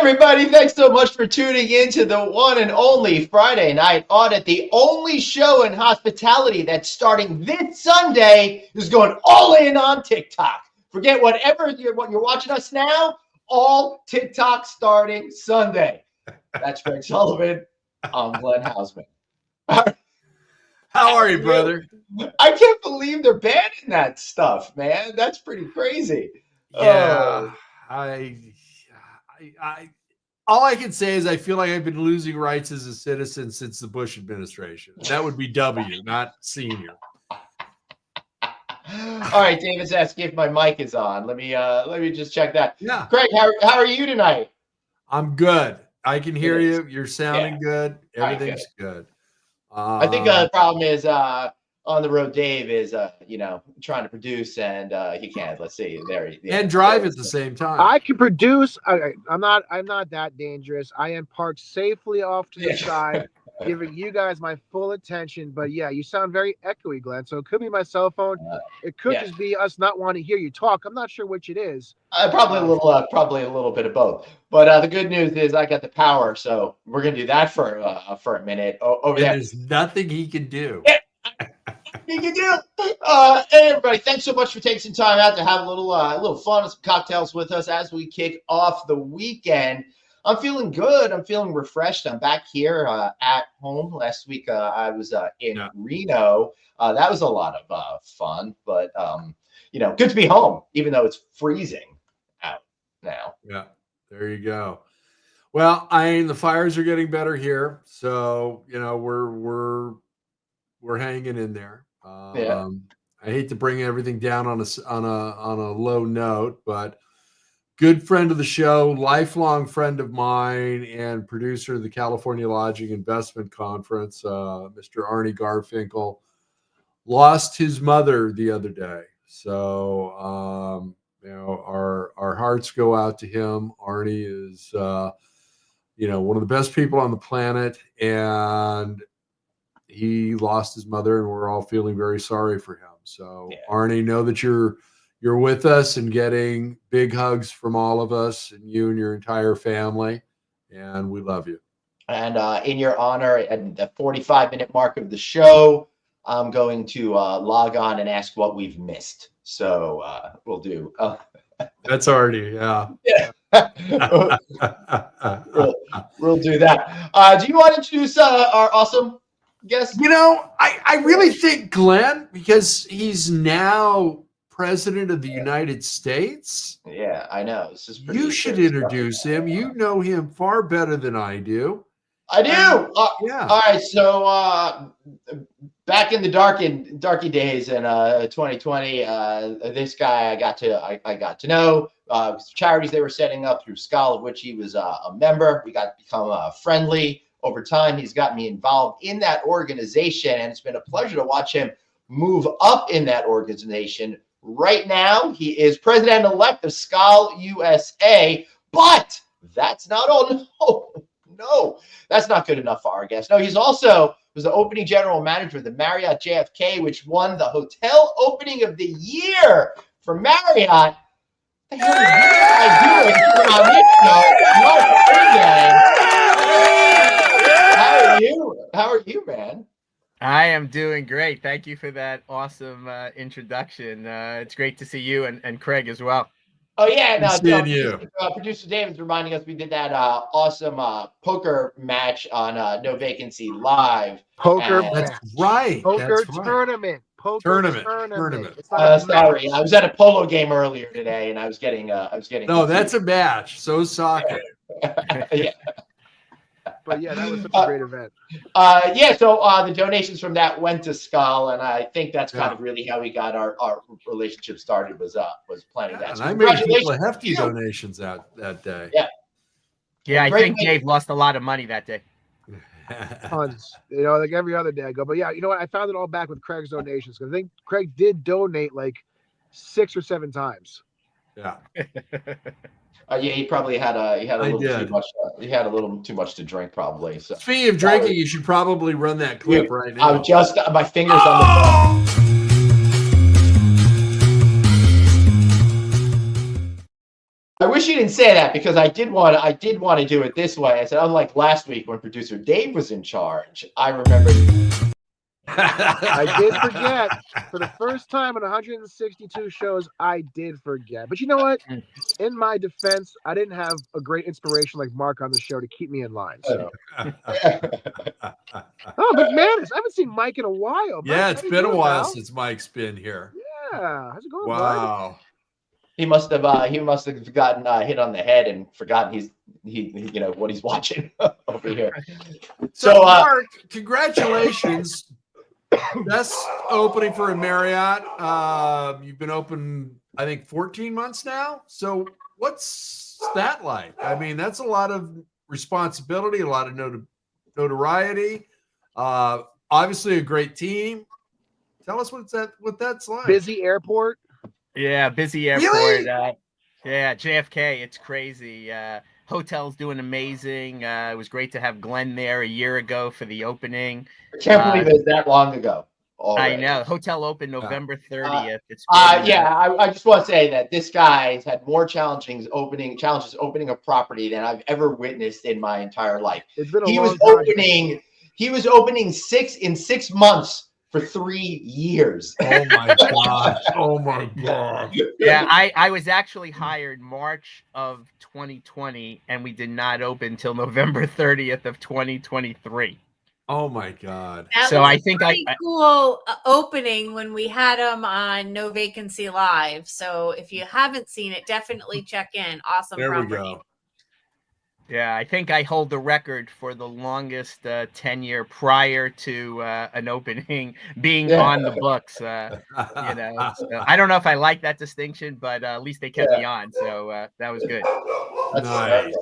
everybody. Thanks so much for tuning in to the one and only Friday Night Audit, the only show in hospitality that's starting this Sunday is going all in on TikTok. Forget what you're watching us now, all TikTok starting Sunday. That's Greg Sullivan. I'm Glenn Hausman. How are you, brother? I can't believe they're banning that stuff, man. That's pretty crazy. Yeah, all I can say is I feel like I've been losing rights as a citizen since the Bush administration. That would be W, not senior. All right, David's asking if my mic is on. Let me just check that. Yeah. Craig, how are you tonight? I'm good. I can hear you. You're sounding good. Everything's good. I think the problem is on the road. Dave is trying to produce and he can't. Let's see there. And drive at the same time. I can produce. I'm not that dangerous. I am parked safely off to the side, giving you guys my full attention. But yeah, you sound very echoey, Glenn. So it could be my cell phone. It could just be us not wanting to hear you talk. I'm not sure which it is. Probably a little bit of both. But the good news is I got the power, so we're gonna do that for a minute over there. There's nothing he can do. You can do. Hey everybody, thanks so much for taking some time out to have a little fun and some cocktails with us as we kick off the weekend. I'm feeling good. I'm feeling refreshed. I'm back here at home. Last week I was in Reno. That was a lot of fun, but good to be home, even though it's freezing out now. Yeah, there you go. Well, the fires are getting better here, so we're hanging in there. I hate to bring everything down on a low note, but good friend of the show, lifelong friend of mine, and producer of the California Lodging Investment Conference, Mr. Arnie Garfinkel, lost his mother the other day. So our hearts go out to him. Arnie is one of the best people on the planet, and he lost his mother, and we're all feeling very sorry for him. So Arnie, know that you're with us and getting big hugs from all of us and you and your entire family, and we love you. And in your honor, at the 45-minute mark of the show, I'm going to log on and ask what we've missed. So we'll do. That's already, we'll do that. Do you want to introduce our awesome guest? I really think Glenn, because he's now President of the United States. Yeah, I know. This is you should introduce him. You know him far better than I do. I do. Yeah. All right. So back in the darky days in 2020, this guy I got to know. Charities they were setting up through SKAL, of which he was a member. We got to become friendly over time. He's got me involved in that organization, and it's been a pleasure to watch him move up in that organization. Right now, he is president-elect of SKAL USA, but that's not all. No, that's not good enough for our guest. No, he's also was the opening general manager of the Marriott JFK, which won the hotel opening of the year for Marriott. What the hell is this guy doing on this show? How are you, man? I am doing great. Thank you for that awesome introduction. It's great to see you and Craig as well. Oh yeah, you. Producer David's reminding us we did that awesome poker match on No Vacancy Live. That's right. Poker tournament. Tournament. Sorry, I was at a polo game earlier today, and I was getting. No, confused. that's a match. So soccer. Yeah. But yeah, that was such a great event. So the donations from that went to SKAL, and I think that's kind of really how we got our relationship started. Was planning that. And So I made people hefty donations that day. Yeah. I think Dave lost a lot of money that day. Tons, like every other day I go. But yeah, you know what? I found it all back with Craig's donations, because I think Craig did donate like 6 or 7 times. Yeah. He probably had a little too much. He had a little too much to drink, probably. So. Speaking of drinking, you should probably run that clip right now. I'm just my fingers on the phone. I wish you didn't say that because I did want to do it this way. I said, unlike last week when producer Dave was in charge, I remember. I did forget for the first time in 162 shows. I did forget, but you know what? In my defense, I didn't have a great inspiration like Mark on the show to keep me in line. So, oh, McManus, I haven't seen Mike in a while. Yeah, Mike, it's been a while since Mike's been here. Yeah, how's it going, bud? Wow. He must have gotten hit on the head and forgotten he you know what he's watching over here. So Mark, congratulations. Best opening for a Marriott. You've been open, I think, 14 months now. So what's that like? I mean, that's a lot of responsibility, a lot of notoriety. Obviously a great team. Tell us what that's like. Busy airport. Yeah, busy airport. Really? Yeah, JFK. It's crazy. Hotel's doing amazing. It was great to have Glenn there a year ago for the opening. I can't believe it's that long ago. Already. I know. Hotel opened November 30th. I just want to say that this guy has had more challenges opening a property than I've ever witnessed in my entire life. It's been He was opening 6 months for 3 years. Oh my God. Oh my God. Yeah, I was actually hired March of 2020, and we did not open until November 30th of 2023. Oh my God. That so was I think pretty cool opening when we had them on No Vacancy Live. So if you haven't seen it, definitely check in. Awesome There property. we go. Yeah, I think I hold the record for the longest tenure prior to an opening being on the books. So I don't know if I like that distinction, but at least they kept me on. So that was good. Nice.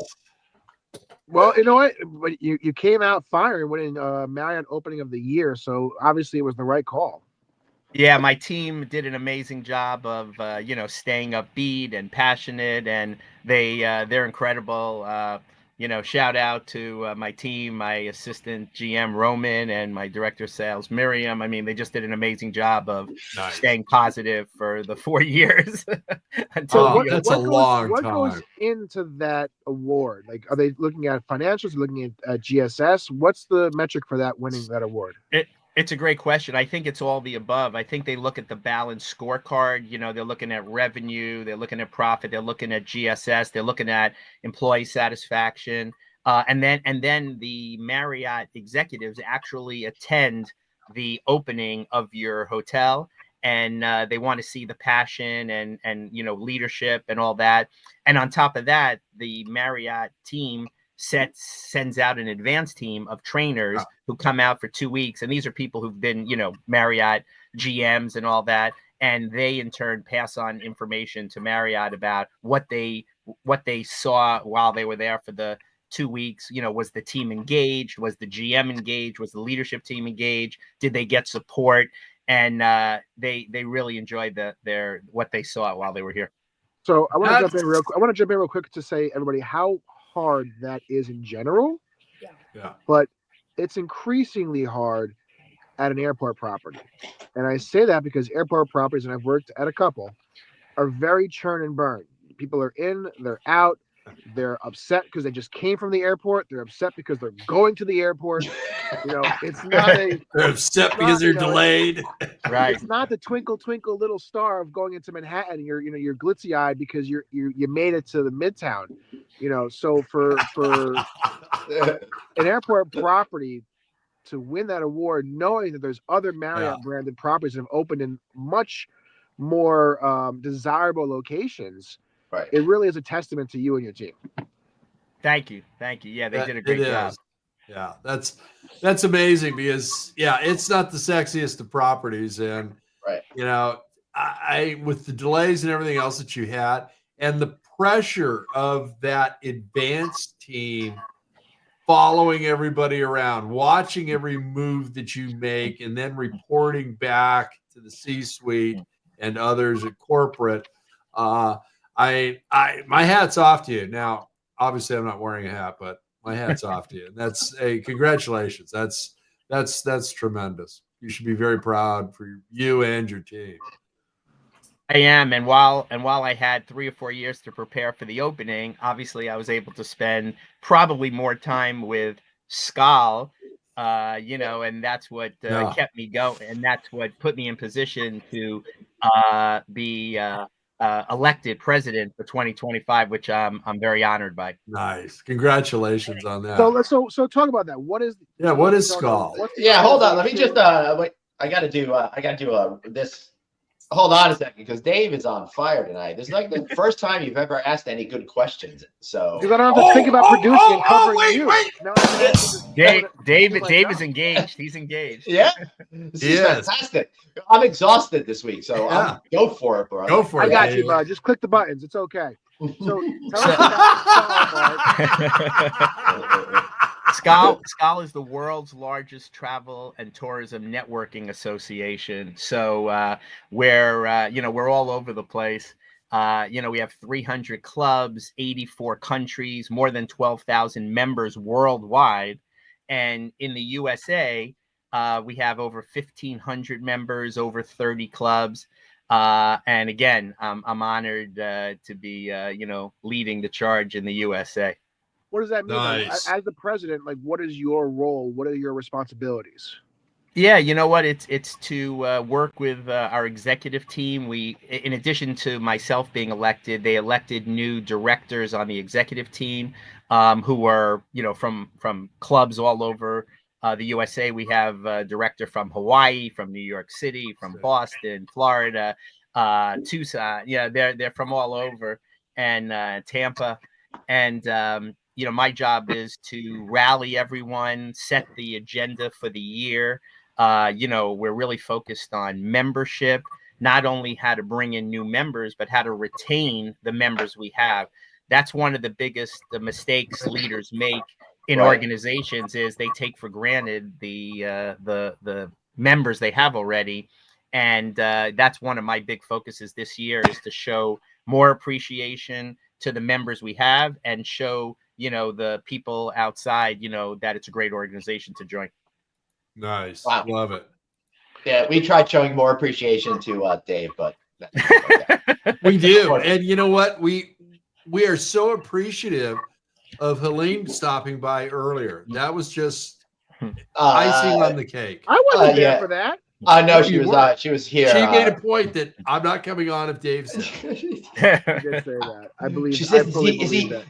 Well, you know what? But you came out firing winning Marriott opening of the year, so obviously it was the right call. Yeah, my team did an amazing job of staying upbeat and passionate, and they're incredible. Shout out to my team, my assistant GM Roman, and my director of sales Miriam. I mean, they just did an amazing job of staying positive for the 4 years. That's a long time. What goes into that award? Like, are they looking at financials? Looking at GSS? What's the metric for that winning that award? It's a great question. I think it's all the above. I think they look at the balanced scorecard. They're looking at revenue, they're looking at profit, they're looking at GSS, they're looking at employee satisfaction, and then the Marriott executives actually attend the opening of your hotel, and they want to see the passion and leadership and all that. And on top of that, the Marriott team sends out an advanced team of trainers who come out for 2 weeks. And these are people who've been, Marriott GMs and all that. And they in turn pass on information to Marriott about what they saw while they were there for the 2 weeks. Was the team engaged? Was the GM engaged? Was the leadership team engaged? Did they get support? And they really enjoyed what they saw while they were here. So I want to jump in real quick to say, everybody, how hard that is in general. Yeah. But it's increasingly hard at an airport property. And I say that because airport properties, and I've worked at a couple, are very churn and burn. People are in, they're out, they're upset because they just came from the airport, they're upset because they're going to the airport. It's not they're upset because they're delayed. Right. It's not the twinkle twinkle little star of going into Manhattan. You're glitzy eyed because you made it to the Midtown. So for an airport property to win that award, knowing that there's other Marriott branded properties that have opened in much more desirable locations, right? It really is a testament to you and your team. Thank you. Yeah, they did a great job. Yeah, that's amazing because it's not the sexiest of properties, and I with the delays and everything else that you had, and the pressure of that advanced team following everybody around, watching every move that you make, and then reporting back to the C-suite and others at corporate. My hat's off to you. Now, obviously, I'm not wearing a hat, but my hat's off to you. That's congratulations. That's tremendous. You should be very proud for you and your team. I am, and while I had 3 or 4 years to prepare for the opening, obviously I was able to spend probably more time with SKAL, and that's what kept me going, and that's what put me in position to be elected president for 2025, which I'm very honored by. Nice, congratulations on that. So talk about that. What is SKAL? Yeah, hold on. Let me just wait. I gotta do this. Hold on a second, because Dave is on fire tonight. This is like the first time you've ever asked any good questions. So because I don't have to think about producing and covering you. Wait. Dave is engaged. He's engaged. Yeah, this is fantastic. I'm exhausted this week, so go for it, bro. Go for it. I got you, bro. Just click the buttons. It's okay. So tell us about SKAL, SKAL is the world's largest travel and tourism networking association. So we're all over the place. We have 300 clubs, 84 countries, more than 12,000 members worldwide. And in the USA, we have over 1,500 members, over 30 clubs. And again, I'm honored to be, leading the charge in the USA. What does that mean? Nice. As the president, what is your role? What are your responsibilities? Yeah, you know what? It's to work with our executive team. We, in addition to myself being elected, they elected new directors on the executive team, who are, from clubs all over the USA. We have a director from Hawaii, from New York City, from Boston, Florida, Tucson. Yeah, they're from all over, and Tampa, and my job is to rally everyone, set the agenda for the year. We're really focused on membership, not only how to bring in new members, but how to retain the members we have. That's one of the biggest mistakes leaders make in organizations, is they take for granted the members they have already. And that's one of my big focuses this year, is to show more appreciation to the members we have, and show the people outside that it's a great organization to join. Nice. Wow. Love it. Yeah, we tried showing more appreciation to Dave, but we do. And you know what, we are so appreciative of Helene stopping by earlier. That was just icing on the cake. I wasn't there for that. No, she was here. She made a point that I'm not coming on if Dave said. I did say that. I believe. She said,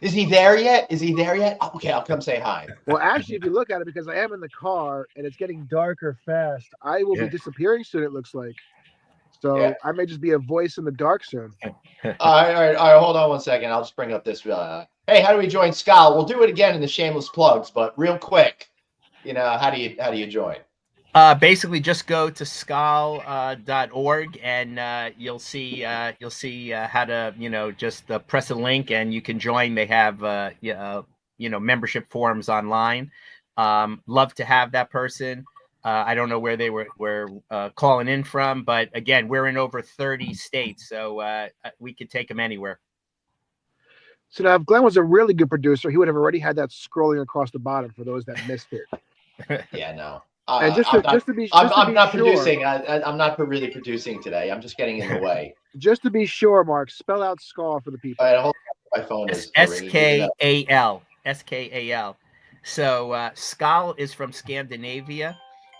"Is he there yet? Is he there yet? Oh, okay, I'll come say hi." Well, actually, if you look at it, because I am in the car and it's getting darker fast, I will be disappearing soon. It looks like. So I may just be a voice in the dark soon. All right. Hold on one second. I'll just bring up this. Hey, how do we join SKAL? We'll do it again in the shameless plugs, but real quick, how do you join? Basically just go to skal.org, and you'll see how to just press a link and you can join. They have membership forms online. Love to have that person. I don't know where they were calling in from, but again, we're in over 30 states, so we could take them anywhere. So now, if Glenn was a really good producer, he would have already had that scrolling across the bottom for those that missed it. Yeah, no. And I'm not producing. I'm not really producing today. I'm just getting in the way. Just to be sure, Mark, spell out SKAL for the people. All right, hold on. My phone is SKAL. SKAL. So SKAL is from Scandinavia,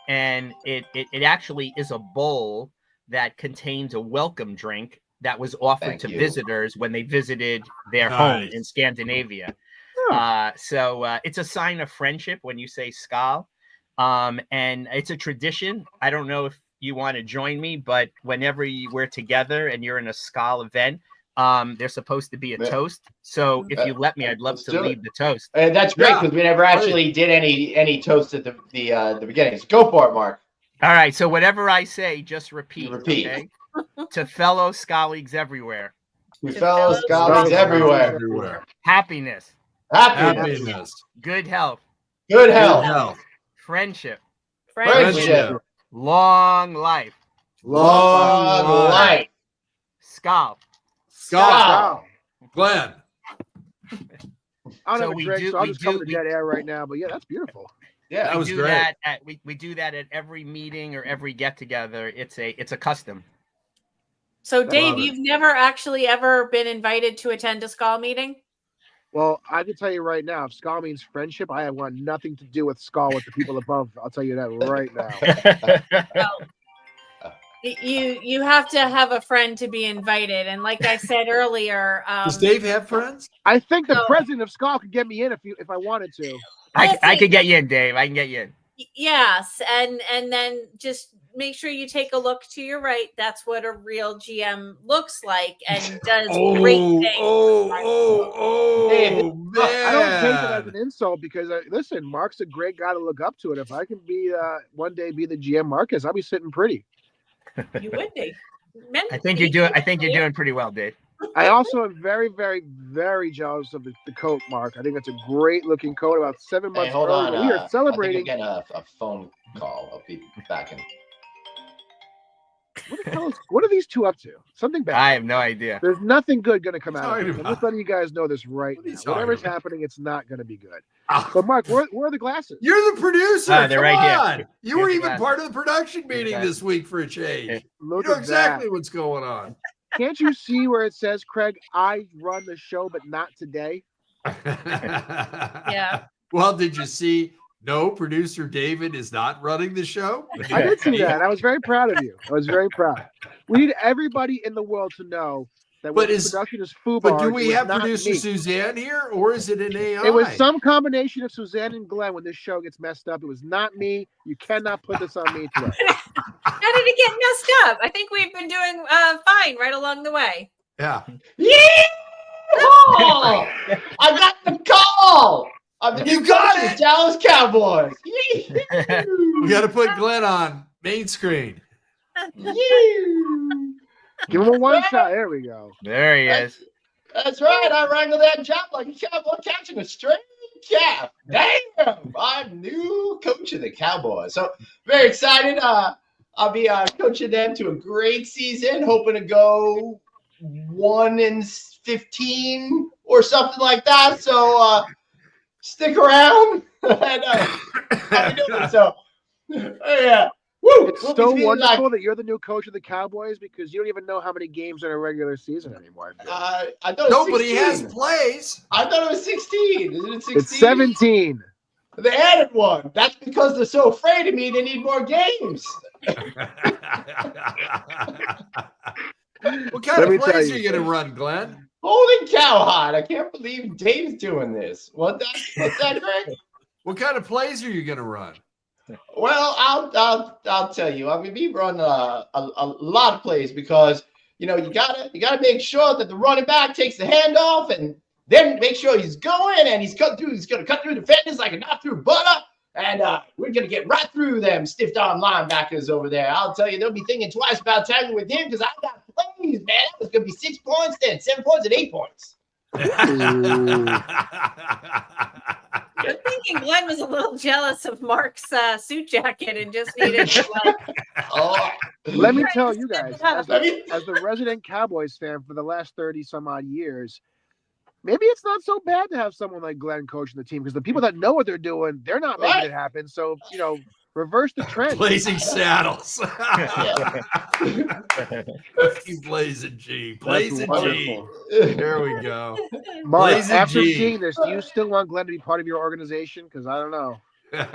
and it actually is a bowl that contains a welcome drink that was offered to visitors when they visited their home in Scandinavia. So it's a sign of friendship when you say SKAL. And it's a tradition. I don't know if you want to join me, but whenever we're together and you're in a SKAL event, there's supposed to be a toast. So if you let me, I'd love to lead the toast. That's great, because we never actually did any toast at the beginning. So go for it, Mark. All right. So whatever I say, just repeat. Okay? To fellow SKALigs everywhere. To fellow SKALigs everywhere. Happiness. Good health. Friendship. Long life. SKAL. Glenn. I don't have a drink, so I'll just come to dead air right now. But yeah, that's beautiful. Yeah, that was great. We do that at every meeting or every get together. It's a custom. So, Dave, Love it. you've never actually ever been invited to attend a SKAL meeting? Well, I can tell you right now, if SKAL means friendship, I want nothing to do with SKAL with the people above. I'll tell you that right now. Well, you have to have a friend to be invited, and like I said earlier, Does Dave have friends? I think the No. president of SKAL could get me in if I wanted to. I could get you in, Dave. I can get you in. Yes, and then just make sure you take a look to your right. That's what a real GM looks like and does great things. Man. I don't take it as an insult because listen, Mark's a great guy to look up to, and if I can be one day be the GM Marcus, I'll be sitting pretty. You would be. I think you're doing pretty well, Dave. I also am very, very, very jealous of the coat, Mark. I think that's a great looking coat. About 7 months Hey, hold early, on. we are celebrating. I think I'm getting a phone call. I'll be back in. What the hell what are these two up to? Something bad. I have no idea. There's nothing good going to come out Sorry of this. I'm about- just letting you guys know this right What are you now. talking Whatever's about? happening, it's not going to be good. Oh, But Mark, where are the glasses? you're the producer. They're Come right on. here. You Here's were the even glasses. part of the production meeting Here's the this week for a change. Look You know at exactly that. what's going on. Can't you see where it says, Craig, I run the show, but not today? Yeah. Well, did you see? No, producer David is not running the show. I did see that. I was very proud of you. I was very proud. We need everybody in the world to know that when production is FUBAR, But do we it was have not producer me. Suzanne here, or is it an AI? It was some combination of Suzanne and Glenn when this show gets messed up. It was not me. You cannot put this on me today. How did it get messed up? I think we've been doing fine right along the way. Yeah. Yeah! Oh, I got the call. You got it! Dallas Cowboys. We got to put Glenn on main screen. Give him a one shot. There we go. There he is. That's right. I wrangled that job like a cowboy catching a stray calf. Damn, I'm new coach of the Cowboys. So very excited. I'll be coaching them to a great season. Hoping to go 1-15 or something like that. So stick around. And, how you doing? So yeah. Woo! It's so wonderful that you're the new coach of the Cowboys because you don't even know how many games are in a regular season anymore. I thought it was 16. But he has plays. I thought it was 16. Isn't it 16? It's 17. They added one. That's because they're so afraid of me. They need more games. What kind of plays are you going to run, Glenn? Holy cowhide! I can't believe Dave's doing this. What's that, Greg? What kind of plays are you going to run? Well, I'll tell you. I'm gonna be running a lot of plays because you gotta make sure that the running back takes the handoff and then make sure he's going and he's gonna cut through defenders like a knot through butter. And we're gonna get right through them stiff arm linebackers over there. I'll tell you, they'll be thinking twice about tackling with him because I got plays, man. That was gonna be 6 points, then 7 points, and 8 points. I'm thinking Glenn was a little jealous of Mark's suit jacket and just needed to Let me tell you guys, as the resident Cowboys fan for the last 30 some odd years, maybe it's not so bad to have someone like Glenn coaching the team because the people that know what they're doing, they're not making it happen. So, reverse the trend. Blazing Saddles. Blazing G. Blazing G. There we go. Mark, Blazing after G. seeing this, do you still want Glenn to be part of your organization? Because I don't know.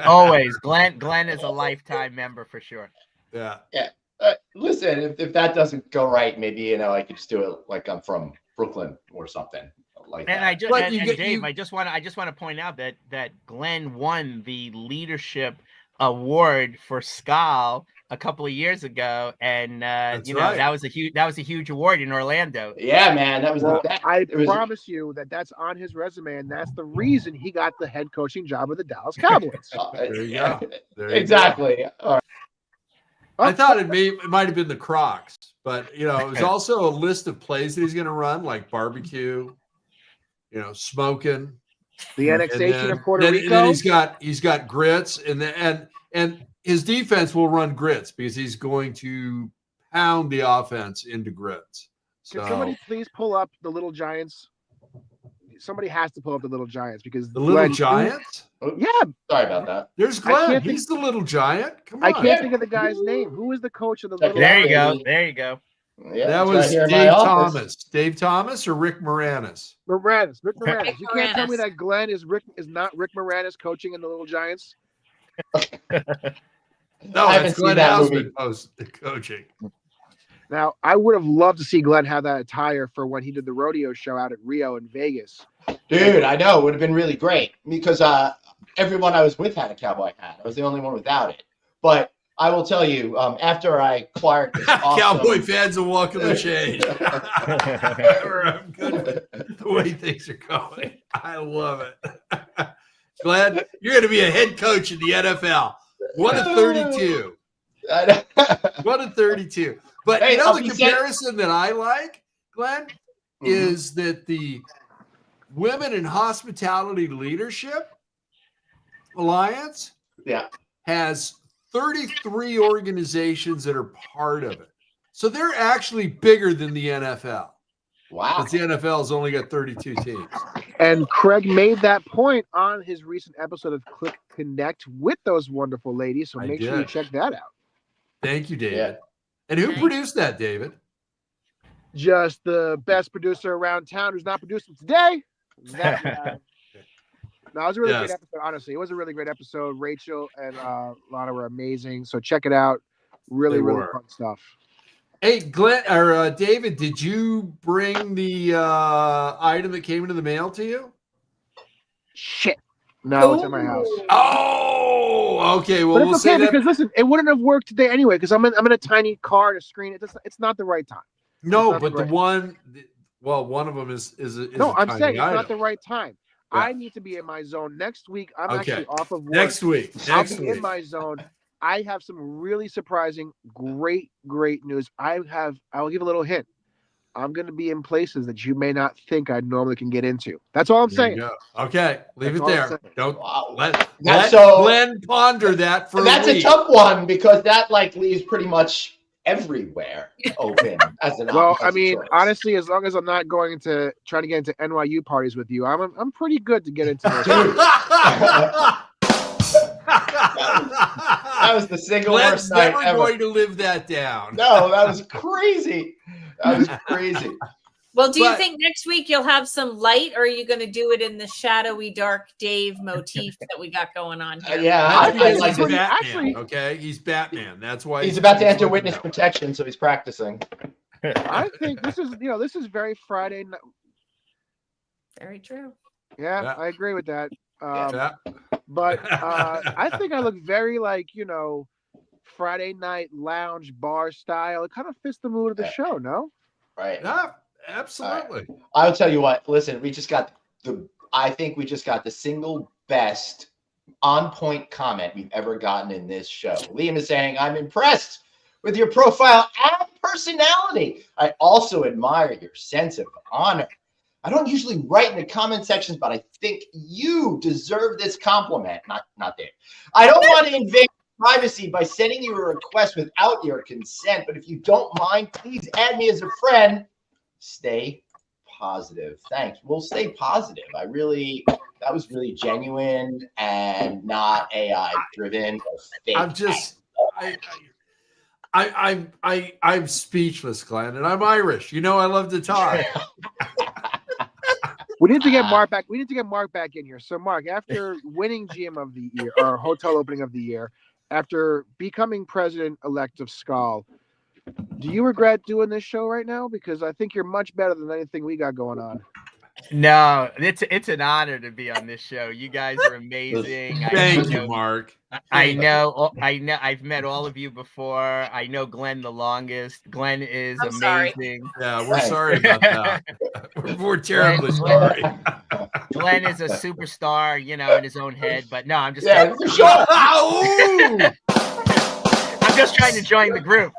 Always. Glenn is a lifetime member for sure. Yeah. Yeah. Listen, if that doesn't go right, maybe I could just do it like I'm from Brooklyn or something like that. And Dave, I just want to point out that Glenn won the leadership award for SKAL a couple of years ago, and that was a huge award in Orlando. Yeah, man, that was. I promise you that's on his resume, and that's the reason he got the head coaching job of the Dallas Cowboys. There you go. Exactly. All right. I thought it might have been the Crocs, but it was also a list of plays that he's going to run, like barbecue, smoking, the annexation of Puerto Rico. And then he's got grits, and his defense will run grits because he's going to pound the offense into grits. So, can somebody please pull up the Little Giants? Somebody has to pull up the Little Giants because the Little Giants. Yeah, sorry about that. There's Glenn. He's the Little Giant. Come on. I can't think of the guy's name. Who is the coach of the Little? There you go. There you go. Yeah, That it's was right here in my Dave office. Thomas. Dave Thomas or Rick Moranis? Moranis. Rick Moranis. Rick You can't tell me Moranis. that Glenn is not Rick Moranis coaching in the Little Giants. No, I haven't it's seen Glenn that movie. Hausman coaching. Now, I would have loved to see Glenn have that attire for when he did the rodeo show out at Rio in Vegas. Dude, I know. It would have been really great because everyone I was with had a cowboy hat. I was the only one without it. But I will tell you, after I acquired this awesome... Cowboy fans will welcome the change. I'm good with the way things are going. I love it. Glenn, you're going to be a head coach in the NFL. 1 of 32. 1 of 32. But Hey, you know I'll the be comparison that I like, Glenn, is that the Women in Hospitality Leadership Alliance has 33 organizations that are part of it. So they're actually bigger than the NFL. Wow. Because the NFL has only got 32 teams. And Craig made that point on his recent episode of Click Connect with those wonderful ladies. So make sure you check that out. Thank you, David. Yeah. And who produced that, David? Just the best producer around town who's not producing today. That guy. No, it was a really great episode. Honestly, it was a really great episode. Rachel and Lana were amazing. So check it out. Really fun stuff. Hey, Glenn or David, did you bring the item that came into the mail to you? Shit. No, it's at my house. Oh, okay. Well, but it's okay because listen, it wouldn't have worked today anyway because I'm in a tiny car to screen it. It's not the right time. No, but one of them is no. I'm saying it's item. not the right time. Yeah. I need to be in my zone next week. I'm actually off of work. Next week. I'll be in my zone. I have some really surprising, great news. I'll give a little hint. I'm going to be in places that you may not think I normally can get into. That's all I'm saying. Okay, leave it there. Don't let Glenn ponder that for. That's a tough one because that leaves pretty much everywhere open as an. Well, I mean, honestly, as long as I'm not going to trying to get into NYU parties with you, I'm pretty good to get into this. That was the single worst night ever. Never going to live that down. No, that was crazy. That was crazy. Well, do you think next week you'll have some light, or are you going to do it in the shadowy, dark Dave motif that we got going on here? I like Batman. Actually, okay, he's Batman. That's why he's about to enter witness protection, so he's practicing. I think this is very Friday night. Very true. Yeah, I agree with that. But I think I look very Friday night lounge bar style. It kind of fits the mood of the show, no? Right. Yeah, absolutely. Right. I'll tell you what. Listen, I think we just got the single best on-point comment we've ever gotten in this show. Liam is saying, "I'm impressed with your profile and personality. I also admire your sense of honor. I don't usually write in the comment sections, but I think you deserve this compliment." Not Dave. "I don't want to invade privacy by sending you a request without your consent, but if you don't mind, please add me as a friend. Stay positive." Thanks. We'll stay positive. That was really genuine and not AI driven or fake. I'm speechless, Glenn, and I'm Irish. I love to talk. We need to get Mark back. We need to get Mark back in here. So, Mark, after winning GM of the year or hotel opening of the year, after becoming president-elect of SKAL, do you regret doing this show right now? Because I think you're much better than anything we got going on. No, it's an honor to be on this show. You guys are amazing. Thank you, Mark. I know. I've met all of you before. I know Glenn the longest. Glenn is amazing. Sorry. Yeah, we're sorry about that. We're terribly sorry. Glenn is a superstar, in his own head. But no, I'm just for sure. I'm just trying to join the group.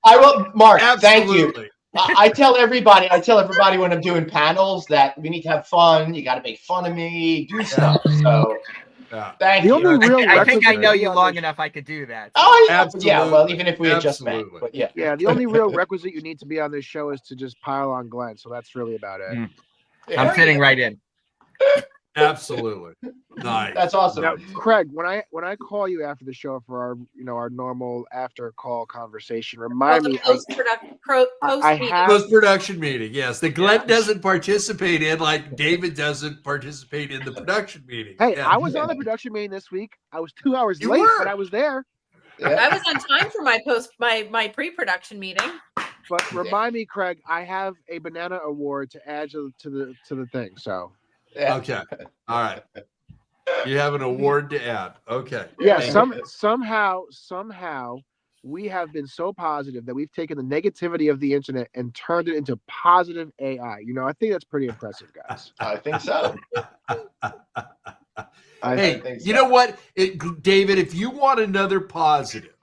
I will, Mark. Absolutely. Thank you. I tell everybody when I'm doing panels that we need to have fun. You got to make fun of me, do stuff. So, thank you. I think I know you long enough. I could do that. Oh, yeah. Absolutely. Yeah. Well, even if we had just met, but yeah. Yeah. The only real requisite you need to be on this show is to just pile on Glenn. So that's really about it. I'm fitting right in. Absolutely. Nice. That's awesome. Now, Craig, when I call you after the show for our our normal after call conversation, remind me. I have Post-production meeting, yes. That Glenn doesn't participate in, like David doesn't participate in the production meeting. Hey, Yeah. I was on the production meeting this week. I was 2 hours You late, were. but I was there. I was on time for my pre-production meeting. But remind me, Craig, I have a banana award to add to the thing. So Okay. All right. You have an award to add. Okay. yeah, Thank somehow we have been so positive that we've taken the negativity of the internet and turned it into positive AI. I think that's pretty impressive, guys. I think so. Hey, think so. you know what, David? If you want another positive,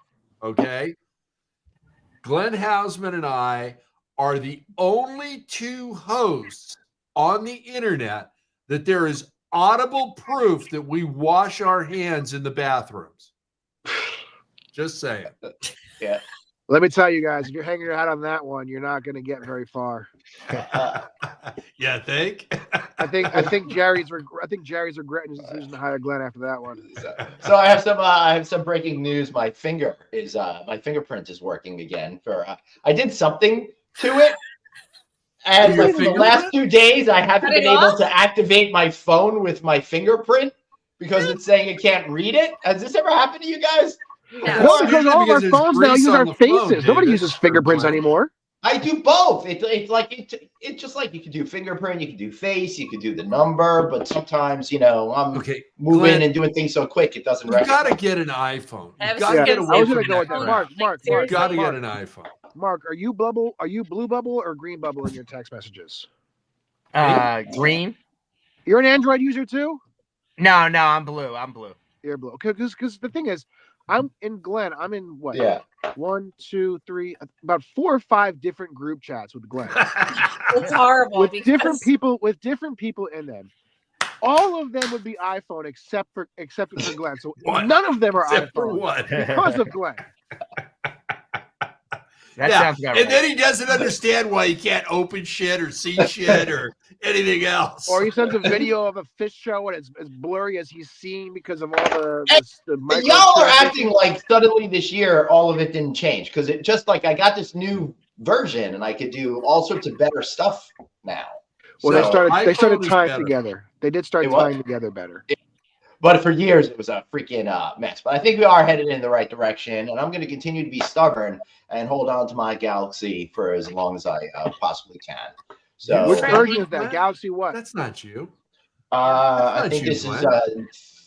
okay, Glenn Hausman and I are the only two hosts on the internet that there is audible proof that we wash our hands in the bathrooms. Just saying. Yeah. Let me tell you guys, if you're hanging your hat on that one, you're not going to get very far. Yeah, think. I think Jerry's regretting his decision to hire Glenn after that one. So I have some breaking news. My fingerprint is working again. I did something to it, and Your like the last 2 days I haven't been able to activate my phone with my fingerprint because it's saying it can't read it. Has this ever happened to you guys? No, because all of our phones now use our faces. Nobody uses fingerprints anymore. I do both. It's just like you can do fingerprint, you can do face, you can do the number, but sometimes I'm moving Glenn, and doing things so quick it doesn't. You got to get an iPhone. You got to get I away was from going to go with that. Mark. You got to get an iPhone. Mark, are you blue bubble or green bubble in your text messages? Green. You're an Android user too? No, I'm blue. You're blue. Because the thing is, I'm in what? Yeah. 1, 2, 3, about 4 or 5 different group chats with Glenn. It's horrible with different people in them. All of them would be iPhone except for Glenn. So none of them are iPhone because of Glenn. That sounds about right. And then he doesn't understand why he can't open shit or see shit or anything else. Or he sends a video of a fish show and it's as blurry as he's seen because of all the y'all are acting like suddenly this year all of it didn't change because it just like I got this new version and I could do all sorts of better stuff now. Well, so, they started tying together. They did start tying together better. But for years, it was a freaking mess. But I think we are headed in the right direction, and I'm going to continue to be stubborn and hold on to my Galaxy for as long as I possibly can. So, which version is that? Galaxy what? That's not you. I think this is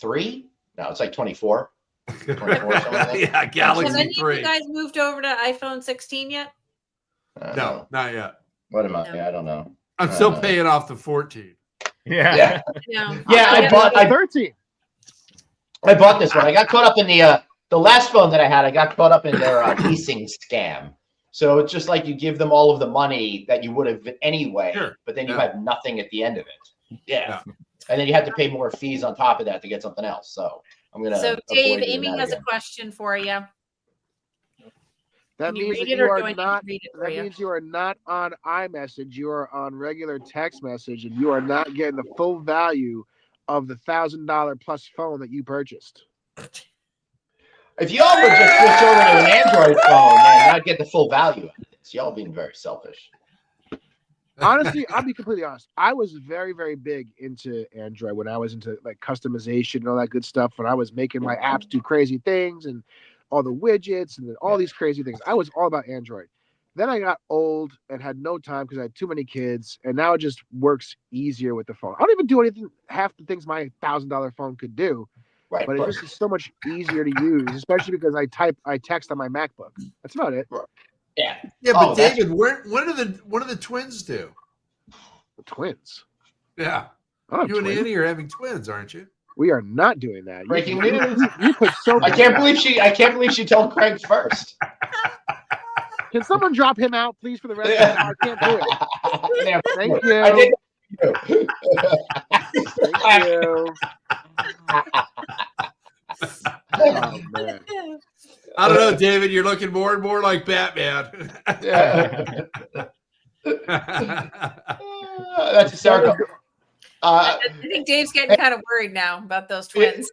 3. No, it's like 24. 24 something like that. Yeah, Galaxy Have any 3. of you guys moved over to iPhone 16 yet? No, not yet. What am I? I don't know. I'm still paying off the 14. Yeah. No. I bought 13. I bought this one. I got caught up in the last phone that I had. I got caught up in their leasing scam. So it's just like you give them all of the money that you would have anyway, but then you have nothing at the end of it. Yeah. And then you have to pay more fees on top of that to get something else. So I'm gonna. So Dave, Amy has a question for you. That means you are not on iMessage. You are on regular text message, and you are not getting the full value of the $1,000 plus phone that you purchased. If y'all would just switch over to an Android phone and not get the full value of this, y'all being very selfish. Honestly, I'll be completely honest. I was very, very big into Android when I was into like customization and all that good stuff. When I was making my apps do crazy things and all the widgets and all these crazy things, I was all about Android. Then I got old and had no time because I had too many kids, and now it just works easier with the phone. I don't even do anything, half the things my $1,000 phone could do, right? But it just is so much easier to use, especially because I text on my MacBook. That's about it. Yeah. Yeah, but David, what do the twins do? The twins. Yeah. You and Annie are having twins, aren't you? We are not doing that. Breaking news. You put so. I can't believe she told Craig first. Can someone drop him out, please, for the rest of the I can't do it. Thank you. I did. Thank you. Oh, man. I don't know, David. You're looking more and more like Batman. That's hysterical. I think Dave's getting kind of worried now about those twins.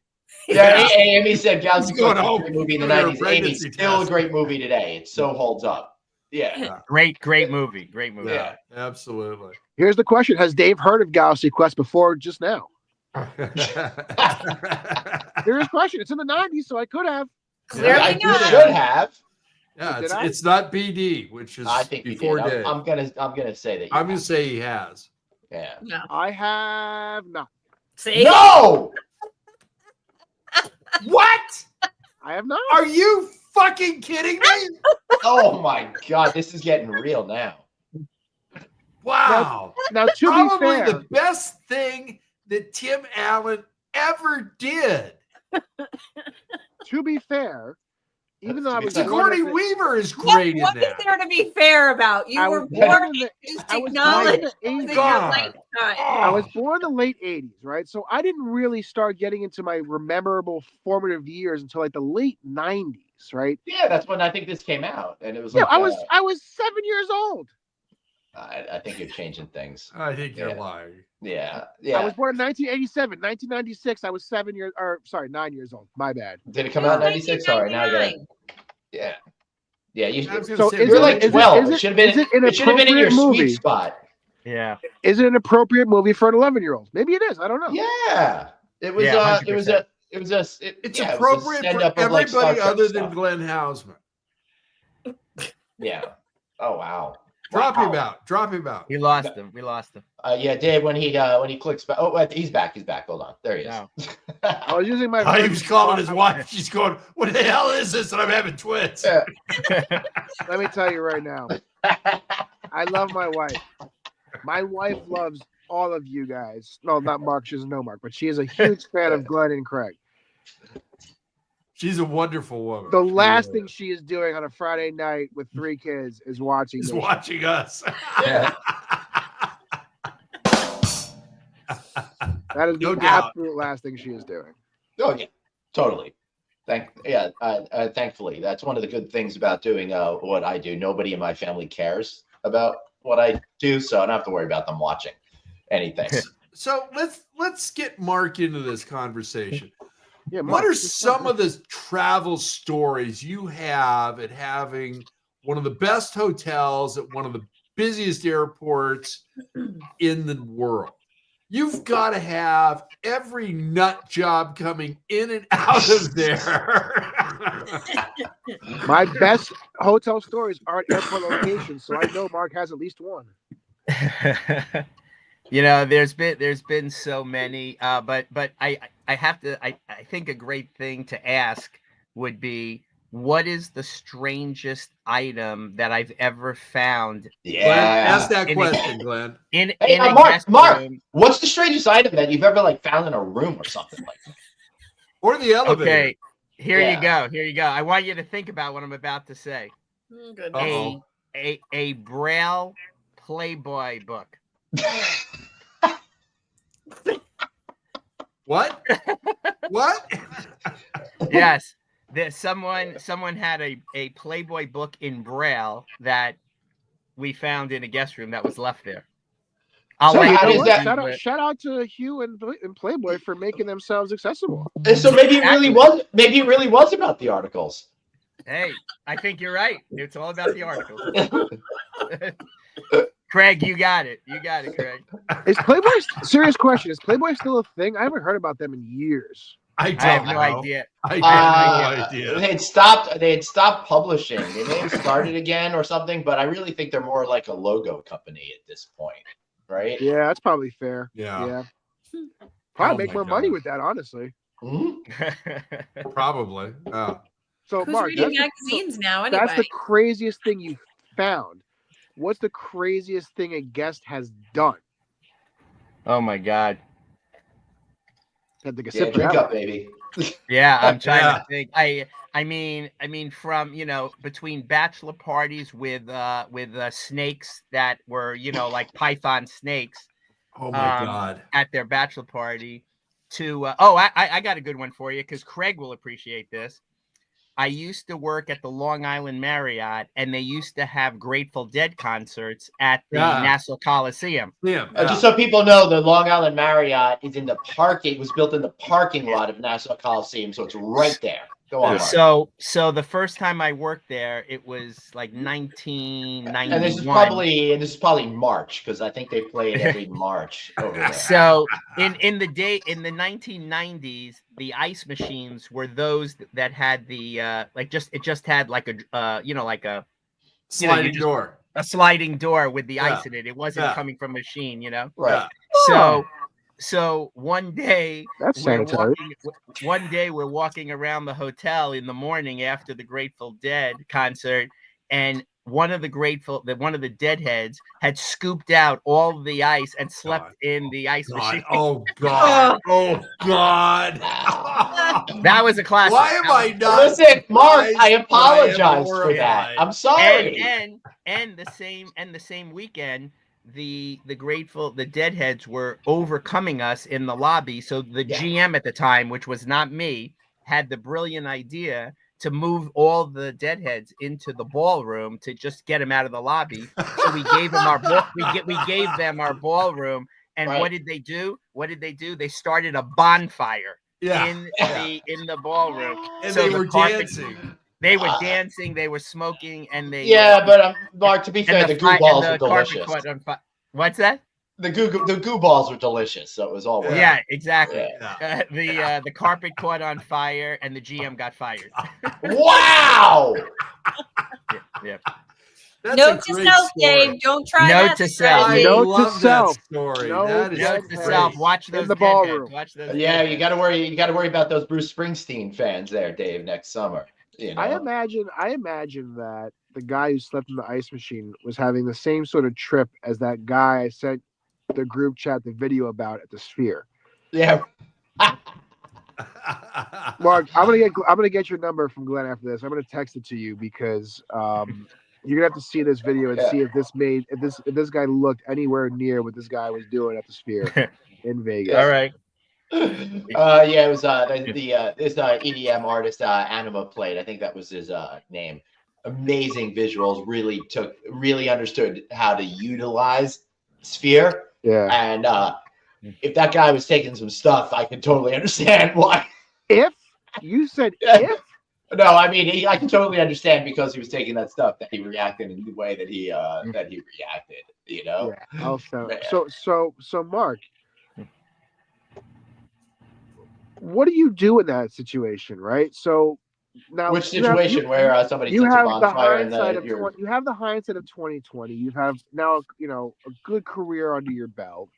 Yeah, Amy said Galaxy He's going Quest was a home great movie in the for their 90s. Amy, pregnancy still a test. great movie today. It so holds up. Yeah. Great movie. Great movie. Yeah. Absolutely. Here's the question: has Dave heard of Galaxy Quest before just now? Serious question. It's in the 90s, so I could have. Clearly I not. should have. Yeah, Did I? it's not BD, which is I think before you did. Dave. I'm gonna say that. I'm gonna say he has. Yeah. No. I have not. See? No. What? I have not. Are you fucking kidding me? Oh my God, this is getting real now. Wow. Now, to Probably be fair, the best thing that Tim Allen ever did. to be fair, even though I was Sigourney born in the- Weaver is What great in is that. there to be fair about? You I were was born born in the- just I was acknowledge born in the that 80s. your God. lifetime. I was born in the late 80s, right? So I didn't really start getting into my memorable formative years until like the late 90s, right? Yeah, that's when I think this came out, and it was Yeah, like I was 7 years old. I think you're changing things. I think you're Yeah. lying. Yeah, I yeah. was born in 1987. 1996, I was 9 years old. My bad. Did it come It was out in '96? Sorry, now I gotta. 1999. Yeah, yeah. You. I was gonna So say, is You're it- like is it- 12. is It it- should have been. is it an It should have been in your appropriate sweet movie? spot. Yeah. Is it an appropriate movie for an 11-year-old? Maybe it is. I don't know. Yeah, it was. Yeah, It was 100%. a. It was a. It's yeah, appropriate it was a for send-up of, like, everybody Star Trek other than stuff. Glenn Hausman. Yeah. Oh wow. Drop Wow. him out. Drop him out. We lost him. We lost him. Yeah, Dave. When he clicks back. Oh, wait, he's back. He's back. Hold on. There he is. No. I was using my. He was calling his I- wife. She's going, "What the hell is this?" And I'm having twins. Yeah. Let me tell you right now. I love my wife. My wife loves all of you guys. No, not Mark. She doesn't know Mark, but she is a huge fan of Glenn and Craig. She's a wonderful woman. The last thing she is doing on a Friday night with 3 kids is watching. She's this. watching us. Yeah. That is No the doubt. absolute last thing she is doing. Oh yeah, totally. Thankfully, that's one of the good things about doing what I do. Nobody in my family cares about what I do, so I don't have to worry about them watching anything. So let's get Mark into this conversation. Yeah, What Mark, are just some of the travel stories you have at having one of the best hotels at one of the busiest airports in the world? You've got to have every nut job coming in and out of there. my best hotel stories are at airport locations, so I know Mark has at least one. You know, there's been so many, but I have to. I think a great thing to ask would be, what is the strangest item that I've ever found Ask Yeah. that question, Glenn. in Hey, a Mark, guest Mark. room? What's the strangest item that you've ever like found in a room or something like that? Or the elevator. Okay, here Yeah. you go. Here you go. I want you to think about what I'm about to say. Good. Uh-oh. A Braille Playboy book. What? What? Yes. Someone had a Playboy book in Braille that we found in a guest room that was left there. I'll So let how you does know, that- but- Shout out to Hugh and Playboy for making themselves accessible. So maybe it really was. Maybe it really was about the articles. Hey, I think you're right. It's all about the articles. Craig, you got it. You got it, Craig. Is Playboy serious question? Is Playboy still a thing? I haven't heard about them in years. I don't I have no know. idea. I have no idea. They had stopped publishing. They may have started again or something, but I really think they're more like a logo company at this point, right? Yeah, that's probably fair. Yeah. Probably Oh make my more money God. with that, honestly. Mhm. Probably. So, Who's Mark, reading magazines now anyway? that's the craziest thing you found. What's the craziest thing a guest has done? Oh my God. Had to take a Yeah, sip of drink that up, one. baby. Yeah, I'm trying Yeah. to think. I mean, from between bachelor parties with snakes that were like python snakes Oh my Um, God. at their bachelor party, to I got a good one for you because Craig will appreciate this. I used to work at the Long Island Marriott, and they used to have Grateful Dead concerts at the Nassau Coliseum. Yeah. Just so people know, the Long Island Marriott is in the parking. It was built in the parking lot of Nassau Coliseum, so it's right there. Go on, Mark. So the first time I worked there, it was like 1991. And this is probably March, because I think they played every March over there. So in the 1990s, the ice machines were those that had the it just had like a like a sliding door. A sliding door with the ice in it. It wasn't coming from a machine, Right. So one day we're walking around the hotel in the morning after the Grateful Dead concert, and one of the Deadheads had scooped out all the ice and slept in the ice machine. Oh God! Oh God! That was a classic. Why am I not? Listen, Mark, I apologize for that. I'm sorry. And the same weekend, the Deadheads were overcoming us in the lobby. So the GM at the time, which was not me, had the brilliant idea to move all the Deadheads into the ballroom to just get them out of the lobby. So we gave them we gave them our ballroom. And what did they do? They started a bonfire in the ballroom. And so they were dancing. They were dancing, they were smoking, and they but Mark, to be fair, the goo balls were delicious. What's that? The goo balls were delicious, so it was all worth it. Exactly. Yeah. The carpet caught on fire, and the GM got fired. Wow. Yeah. Note to self, Dave. Don't try that. Note to self. Note to self. Story. Note to self. Watch those in the ballroom. You got to worry about those Bruce Springsteen fans there, Dave, next summer. I imagine that the guy who slept in the ice machine was having the same sort of trip as that guy I sent the group chat the video about at the Sphere. Yeah. Mark, I'm gonna get your number from Glenn after this. I'm gonna text it to you because you're gonna have to see this video and see if this guy looked anywhere near what this guy was doing at the Sphere in Vegas. All right. It was this EDM artist Anima played. I think that was his name. Amazing visuals. Really understood how to utilize Sphere. Yeah. And if that guy was taking some stuff, I can totally understand why. If you said if. No, I mean I can totally understand because he was taking that stuff that he reacted in the way that he reacted. Yeah. So Mark. What do you do in that situation, right? So now, which situation where somebody you sets have a bonfire and you have the hindsight of 2020. You have now a good career under your belt.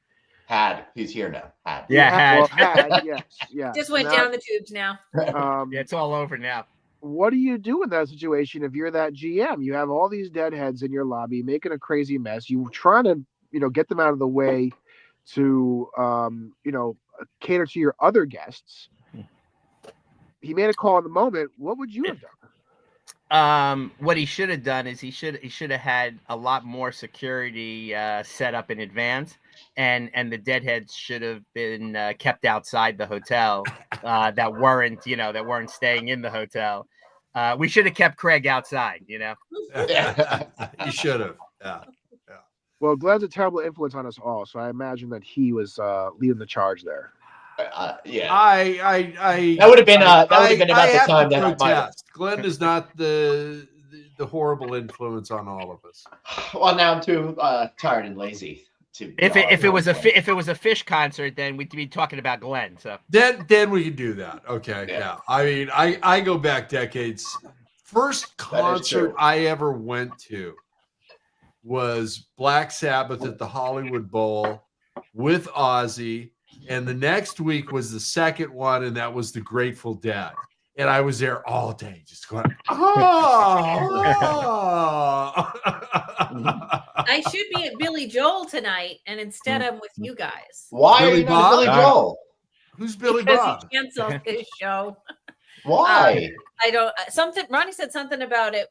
He's here now. Had yes. Just went down the tubes now. It's all over now. What do you do in that situation if you're that GM? You have all these deadheads in your lobby making a crazy mess. You trying to get them out of the way to cater to your other guests. He made a call in the moment. What would you have done? What he should have done is he should have had a lot more security set up in advance, and the deadheads should have been kept outside the hotel that weren't staying in the hotel. We should have kept Craig outside. You should have. Yeah. Well, Glenn's a terrible influence on us all, so I imagine that he was leading the charge there. Yeah, that would have been about the time that I might. Glenn is not the horrible influence on all of us. Well, now I'm too tired and lazy to. If it was a fish concert, then we'd be talking about Glenn. So then we could do that. Okay, yeah. I mean, I go back decades. First concert I ever went to was Black Sabbath at the Hollywood Bowl with Ozzy. And the next week was the second one, and that was the Grateful Dead. And I was there all day, just going, I should be at Billy Joel tonight, and instead I'm with you guys. Why are you not Billy Joel? Who's Billy Because Bob? he canceled his show. Why? I don't something. Ronnie said something about it,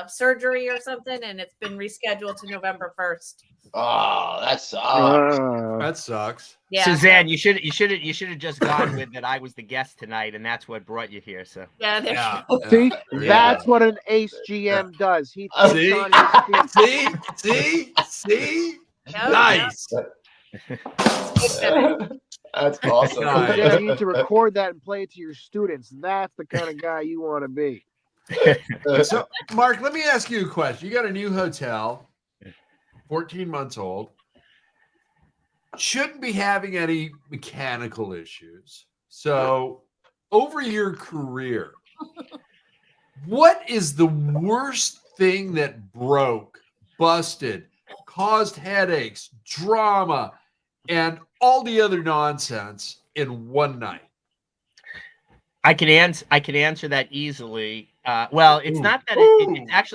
surgery or something, and it's been rescheduled to November 1st. Oh, that's That sucks. Yeah, Suzanne, you should have just gone with that. I was the guest tonight, and that's what brought you here. So yeah, there Yeah. you go. See, Yeah. that's what an ace GM does. He thinks See? on his feet. See? Yep, Nice. That's awesome. Nice. Suzanne, you need to record that and play it to your students. That's the kind of guy you want to be. So, Mark, let me ask you a question. You got a new hotel, 14 months old, shouldn't be having any mechanical issues. So, over your career, what is the worst thing that broke, busted, caused headaches, drama, and all the other nonsense in one night? I can answer that easily. Well, it's not that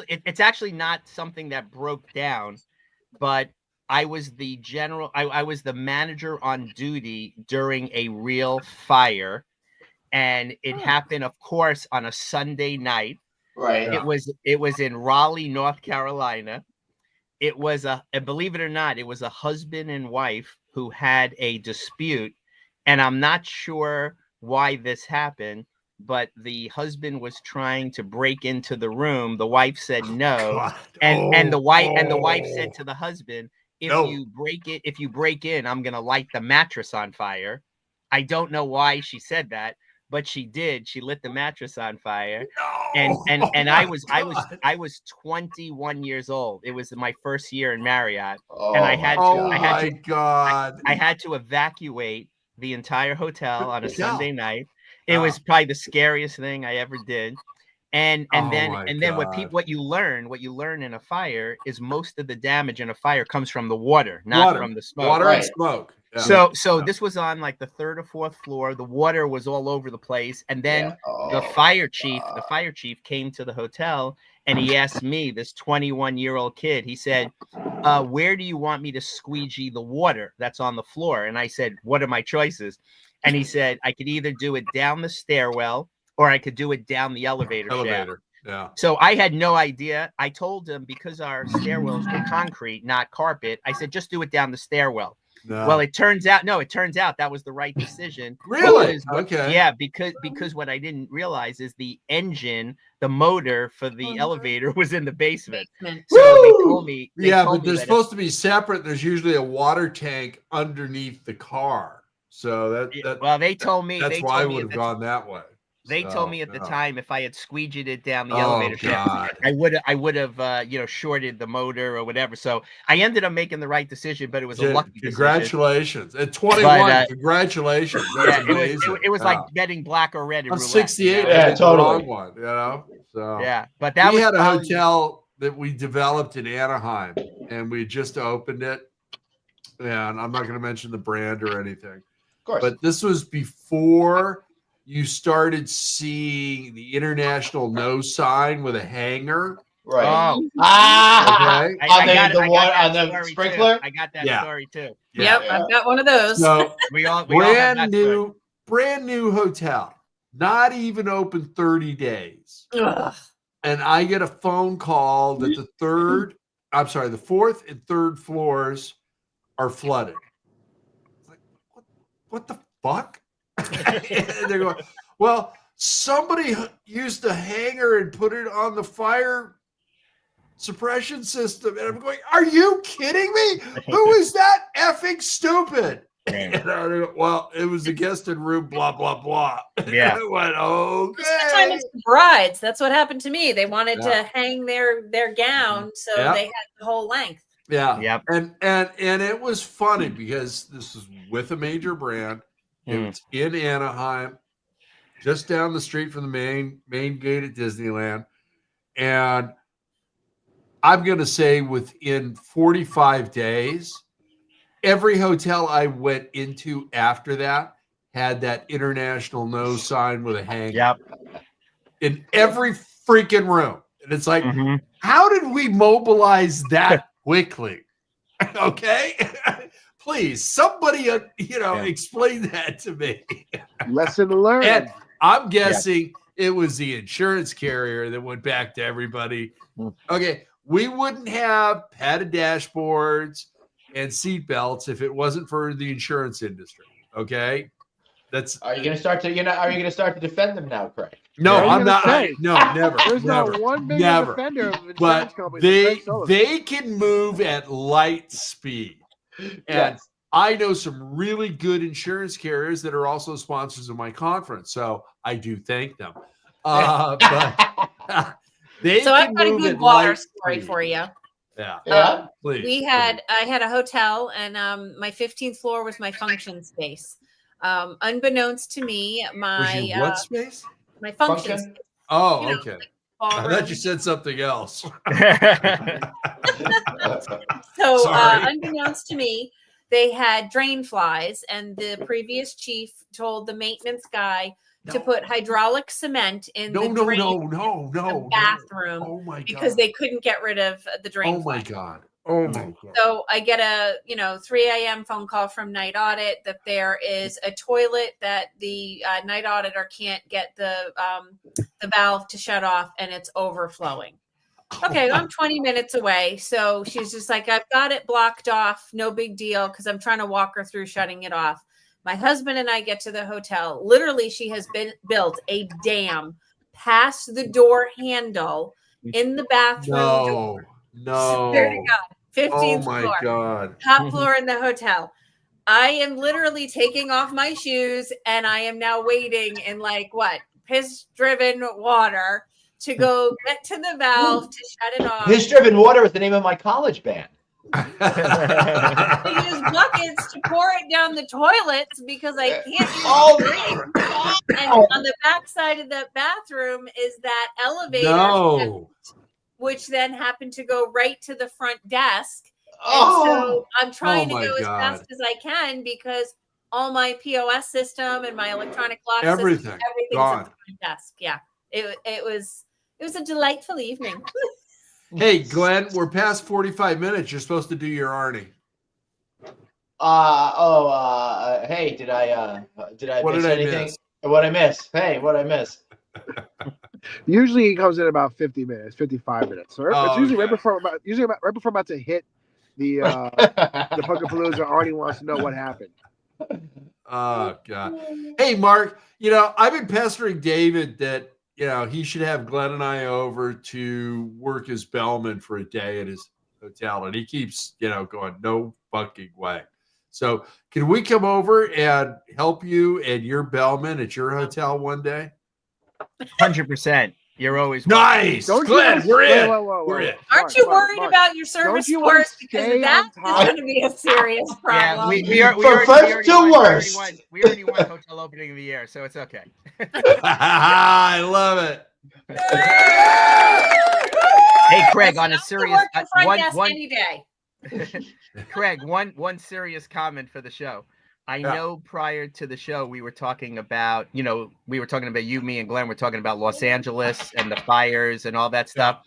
it's actually not something that broke down, but I was the I was the manager on duty during a real fire, and it happened, of course, on a Sunday night. Right. It was in Raleigh, North Carolina. It was and believe it or not, it was a husband and wife who had a dispute, and I'm not sure why this happened, but the husband was trying to break into the room. The wife said no, God. and the wife said to the husband, if No. you break in, I'm gonna light the mattress on fire. I don't know why she said that, but she did. She lit the mattress on fire. And I was 21 years old. It was my first year in Marriott, and I had to evacuate the entire hotel on a Sunday night. It was probably the scariest thing I ever did. And then what you learn in a fire is most of the damage in a fire comes from the water, not from the smoke. Water and smoke. Yeah. So this was on like the 3rd or 4th floor. The water was all over the place, and then the fire chief came to the hotel, and he asked me, this 21-year-old kid, he said, where do you want me to squeegee the water that's on the floor? And I said, what are my choices? And he said, I could either do it down the stairwell or I could do it down the elevator shaft. Yeah. So I had no idea. I told him, because our stairwells were concrete, not carpet, I said, just do it down the stairwell. No. Well, it turns out that was the right decision. Really? Okay. Yeah, because what I didn't realize is the engine, the motor for the elevator was in the basement. So they told me. But they're supposed to be separate. There's usually a water tank underneath the car. So they told me that's why I would have gone that way. They told me at the time if I had squeegeed it down the elevator shaft, I would have shorted the motor or whatever. So I ended up making the right decision, but it was a lucky congratulations. At 21, congratulations. That's amazing. It was like betting black or red. I'm 68. Yeah, totally. The wrong one, you know. So yeah, but we had a hotel that we developed in Anaheim, and we just opened it. And I'm not going to mention the brand or anything. Of course. But this was before you started seeing the international no sign with a hanger. Right. Oh. Okay. On the sprinkler? I got that story too. Yep, I've got one of those. So we all brand new hotel, not even open 30 days. Ugh. And I get a phone call that the 4th and 3rd floors are flooded. It's like, what the fuck? And they're going, well, somebody used a hanger and put it on the fire suppression system. And I'm going, are you kidding me? Who is that effing stupid? And I go, well, it was a guest in room, blah, blah, blah. Yeah. I went, okay. Sometimes it's brides. That's what happened to me. They wanted to hang their gown, so they had the whole length. Yeah. Yep. And it was funny because this is with a major brand. It's in Anaheim, just down the street from the main gate at Disneyland. And I'm going to say within 45 days, every hotel I went into after that had that international no sign with a hanger. Yep. In every freaking room. And it's like, how did we mobilize that quickly? Okay. Please, somebody, explain that to me. Lesson learned. And I'm guessing It was the insurance carrier that went back to everybody. Okay, we wouldn't have padded dashboards and seat belts if it wasn't for the insurance industry. Okay, that's. Are you going to start to Are you going to start to defend them now, Craig? No, Yeah, I'm not. say, No, never. There's never, not one bigger never. defender of insurance But companies than Craig Sullivan. they can move at light speed. And Yes. I know some really good insurance carriers that are also sponsors of my conference, so I do thank them. But they So I've got a good water story speed. for you. Yeah, Yeah. please. I had a hotel, and my 15th floor was my function space. Unbeknownst to me, Was you what space? my function Function? space. Oh, You know, okay. I I thought you said something else. So, Sorry. unbeknownst to me, they had drain flies, and the previous chief told the maintenance guy to put hydraulic cement in the bathroom Oh my god. because they couldn't get rid of the drain Oh my flies. god. Oh my god. So I get a 3 a.m. phone call from night audit that there is a toilet that the night auditor can't get the valve to shut off, and it's overflowing. Okay, I'm 20 minutes away, so she's just like, I've got it blocked off, no big deal, because I'm trying to walk her through shutting it off. My husband and I get to the hotel. Literally, she has built a dam past the door handle in the bathroom door. No. Swear to God. 15th Oh my floor. god. Top floor in the hotel. I am literally taking off my shoes, and I am now waiting in piss-driven water to go get to the valve to shut it off. Piss-driven water is the name of my college band. I use buckets to pour it down the toilets because I can't use the drain. And on the back side of the bathroom is that elevator, which then happened to go right to the front desk. And so I'm trying to go as fast as I can because all my POS system and my electronic lock system, everything's at the front desk. Yeah, it was a delightful evening. Hey, Glenn, we're past 45 minutes. You're supposed to do your Arnie. Hey, did I What miss did I anything? miss? What I miss? Hey, what I miss? Usually he comes in about 50 minutes, 55 minutes. So it's usually right before I'm about to hit the Punkapalooza. Arnie wants to know what happened. Oh God. Hey, Mark, I've been pestering David that he should have Glenn and I over to work as bellman for a day at his hotel. And he keeps, going, no fucking way. So can we come over and help you and your bellman at your hotel one day? 100%. You're always nice. Glenn, we're in. We're in. Aren't you worried about your service scores? Because that is going to be a serious problem. Yeah, we already won hotel opening of the year, so it's okay. I love it. Hey, Craig, on a serious any day. Craig, one serious comment for the show. I know prior to the show, we were talking about, you, me and Glenn were talking about Los Angeles and the fires and all that stuff.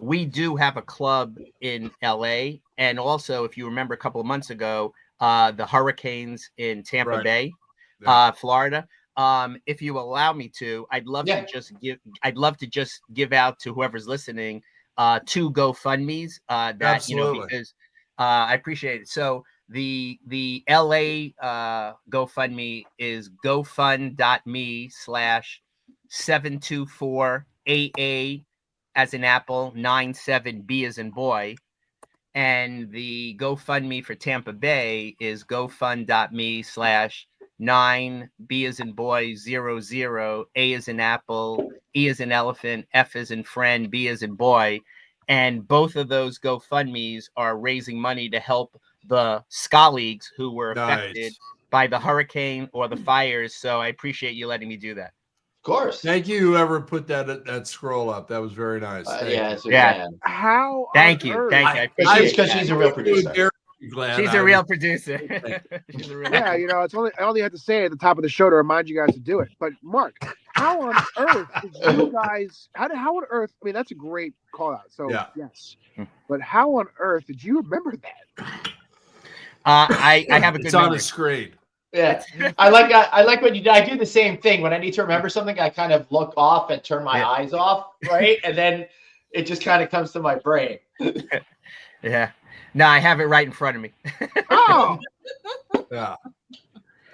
We do have a club in LA. And also, if you remember a couple of months ago, the hurricanes in Tampa Bay, Florida. If you allow me to, I'd love to just give out to whoever's listening 2 GoFundMes that, because I appreciate it. So the LA GoFundMe is gofund.me/724AA as in apple 97B as in boy. And the GoFundMe for Tampa Bay is gofund.me/9B as in boy 00 A as in apple, E as in elephant, F as in friend, B as in boy. And both of those GoFundMes are raising money to help the SKAL leagues who were affected by the hurricane or the fires. So I appreciate you letting me do that. Of course. Thank you, whoever put that scroll up. That was very nice. Suzanne. How? Thank you. Because she's a real producer. She's a real producer. Yeah, it's I only had to say at the top of the show to remind you guys to do it. But Mark, how on earth did you guys? How on earth? I mean, that's a great call out. So yes, but how on earth did you remember that? I have a good. It's on the screen. Yeah, I like when I do the same thing when I need to remember something. I kind of look off and turn my eyes off, right, and then it just kind of comes to my brain. Yeah, no, I have it right in front of me. Oh, Yeah.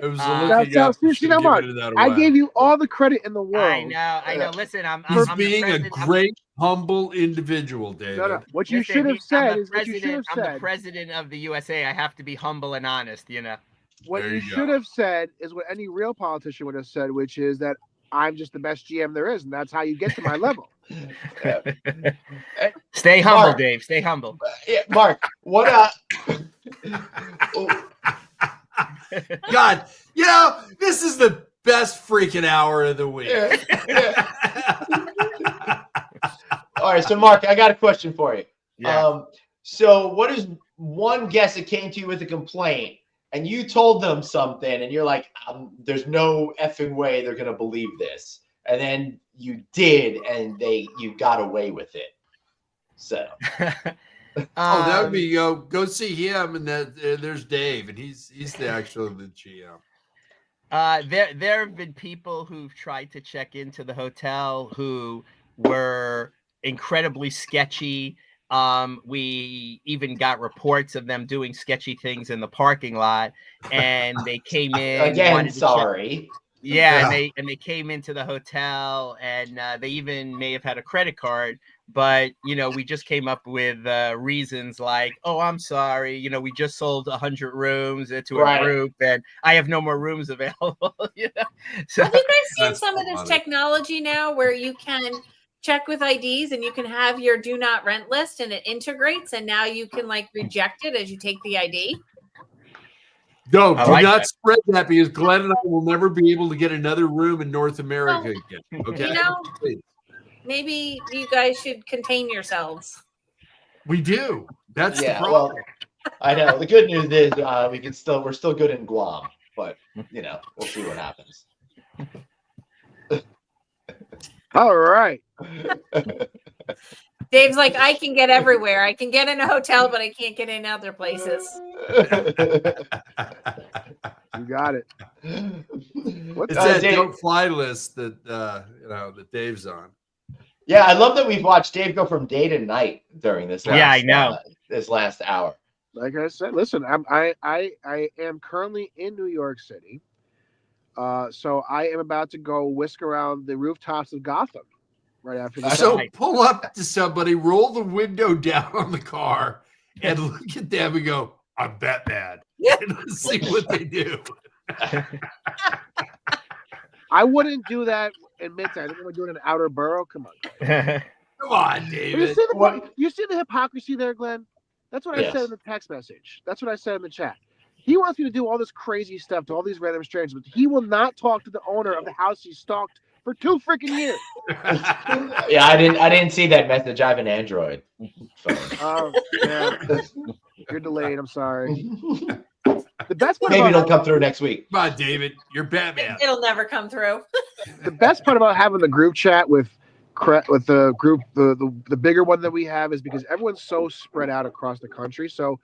It was that's how. See, now, Mark, I gave you all the credit in the world. I know. Listen, He's being a great, humble individual, David. No. What you should have said is what you should have said. I'm the president of the USA. I have to be humble and honest, you know. What you should have said is what any real politician would have said, which is that I'm just the best GM there is, and that's how you get to my level. Stay humble, Mark, Dave. Stay humble. Yeah, Mark, what God, you know, this is the best freaking hour of the week. All right, so Mark, I got a question for you. Yeah. So what is one guest that came to you with a complaint and you told them something and you're like, there's no effing way they're gonna believe this, and then you did, and you got away with it. So that would be go see him, and there's Dave, and he's the GM. There have been people who've tried to check into the hotel who were incredibly sketchy. We even got reports of them doing sketchy things in the parking lot, and they came in again. Sorry. Yeah, and they came into the hotel, and they even may have had a credit card, but you know, we just came up with reasons like, oh, I'm sorry, you know, we just sold 100 rooms to a group, and I have no more rooms available. You know? So have you guys seen some of this technology now where you can check with IDs and you can have your do not rent list and it integrates, and now you can like reject it as you take the ID? No, do not spread that, because Glenn and I will never be able to get another room in North America again. Okay. You know, maybe you guys should contain yourselves. We do. That's the problem. Well, I know. The good news is we're still good in Guam, but you know, we'll see what happens. All right. Dave's like, I can get everywhere. I can get in a hotel, but I can't get in other places. You got it. It's that don't fly list that that Dave's on. Yeah, I love that we've watched Dave go from day to night during this. I know. This last hour. Like I said, listen, I am currently in New York City, so I am about to go whisk around the rooftops of Gotham right after this. So pull up to somebody, roll the window down on the car, and look at them and go, "I'm Batman." And let's see what they do. I wouldn't do that in Midtown. I think I'm gonna do it in Outer Borough. Come on, come on, David. You see the hypocrisy there, Glenn? That's what I said in the text message. That's what I said in the chat. He wants me to do all this crazy stuff to all these random strangers, but he will not talk to the owner of the house he stalked for 2 freaking years. Yeah, I didn't see that message. I have an Android phone. Oh, yeah. You're delayed. I'm sorry. The best part maybe it'll come through next week. Come on, David. You're Batman. It'll never come through. The best part about having the group chat with the group, the bigger one that we have, is because everyone's so spread out across the country. So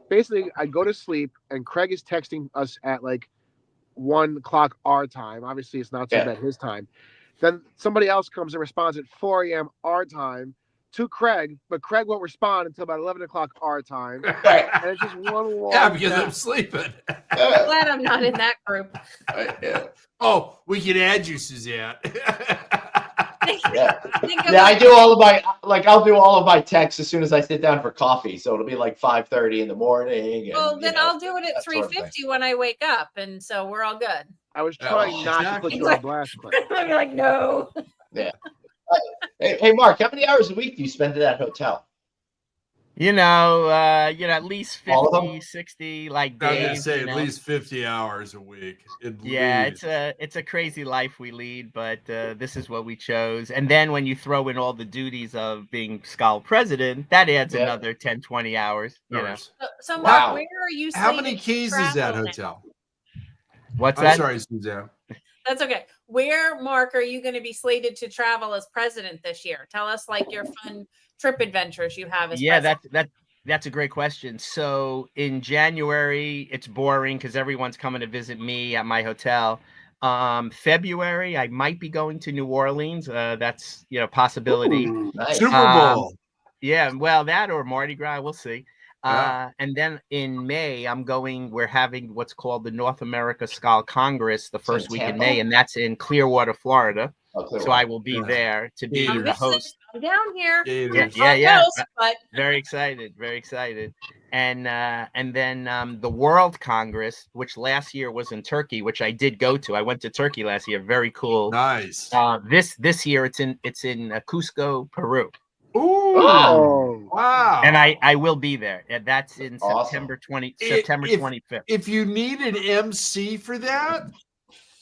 basically, I go to sleep and Craig is texting us at like 1 o'clock our time. Obviously, it's not so bad his time. Then somebody else comes and responds at 4 a.m. our time to Craig, but Craig won't respond until about 11 o'clock our time. And it's just one long because I'm sleeping. I'm glad I'm not in that group. Oh, we can add you, Suzanne. I do all of my I'll do all of my texts as soon as I sit down for coffee. So it'll be like 5:30 in the morning. And, then I'll do it at 3:50 when I wake up, and so we're all good. I was trying not to put you on blast. I'm like, no. Yeah. Hey, Mark, how many hours a week do you spend at that hotel? You know, at least 50, 60, like Dave. I was gonna say at least 50 hours a week. It's a crazy life we lead, but this is what we chose. And then when you throw in all the duties of being SKAL president, that adds another 10, 20 hours. You know. So Mark, where are you? How many keys is that hotel? What's that? I'm sorry, Suzanne. That's okay. Where, Mark, are you going to be slated to travel as president this year? Tell us like your fun trip adventures you have as president. That's a great question. So in January, it's boring because everyone's coming to visit me at my hotel. February, I might be going to New Orleans. That's possibility. Ooh. Nice. Super Bowl. Yeah, well, that or Mardi Gras, we'll see. Yeah. And then in May, we're having what's called the North America SKAL Congress the first week in Tampa? May, and that's in Clearwater, Florida. Oh, clear So one. I will be there to be Gators. the host. I'm down here. Gators. Yeah. But Very excited. And then the World Congress, which last year was in Turkey, which I did go to. I went to Turkey last year. Very cool. Nice. This year it's in Cusco, Peru. Ooh. Oh. Wow. And I will be there. That's in Awesome. September 25th. If you need an MC for that,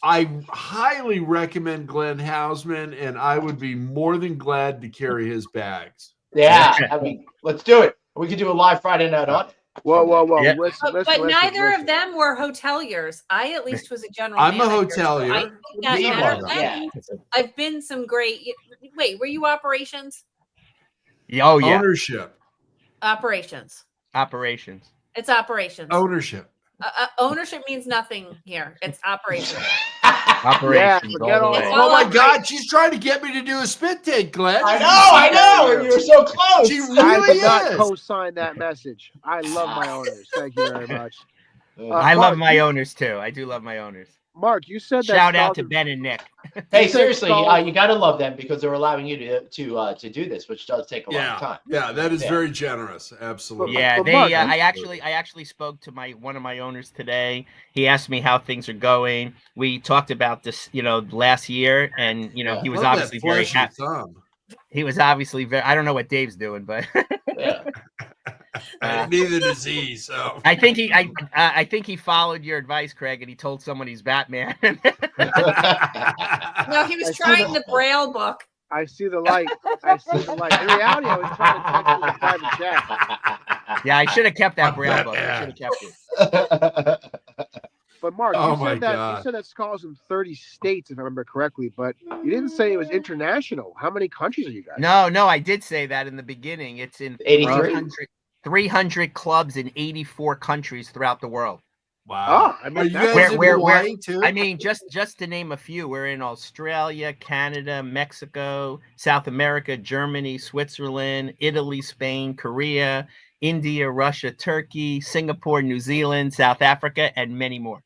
I highly recommend Glenn Hausman, and I would be more than glad to carry his bags. Yeah, I mean, let's do it. We could do a live Friday night on. Whoa. Yeah. Listen, but neither of them were hoteliers. I at least was a general I'm a manager. hotelier. I think that Me matters. one, yeah. And I've been some great. Wait, were you operations? Oh yeah, Ownership. Operations. It's operations. Ownership. Ownership means nothing here. It's operations. operations. forget all the all- way. Oh my God, she's trying to get me to do a spit take, Glenn. I know. You were so close. She I really did not is. co-sign that message. I love my owners. Thank you very much. I love Mark, my owners too. I do love my owners. Mark, you said that. Shout out to Scalzi- Ben and Nick. Hey, You said seriously, Scalzi- you got to love them because they're allowing you to do this, which does take a long time. Yeah, that is Yeah. very generous. Absolutely. Yeah, But they. Mark, I actually spoke to one of my owners today. He asked me how things are going. We talked about this, last year, and he was Love obviously that very fleshy happy. thumb. He was obviously very. I don't know what Dave's doing, but Yeah. Neither does he. So I think he followed your advice, Craig, and he told someone he's Batman. No, he was I see trying the- the Braille book. I see the light. In reality, I was trying to text you in private chat. Yeah, I should have kept that I'm Braille book. I Batman. should have kept it. But Mark, Oh you my said that God. you said that Skal's in 30 states, if I remember correctly, but you didn't say it was international. How many countries are you guys? No, I did say that in the beginning. It's in 83? 300 clubs in 84 countries throughout the world. wow. Oh, I Are mean, you that's- guys in Where- Hawaii too? I mean, just to name a few, we're in Australia, Canada, Mexico, South America, Germany, Switzerland, Italy, Spain, Korea, India, Russia, Turkey, Singapore, New Zealand, South Africa, and many more.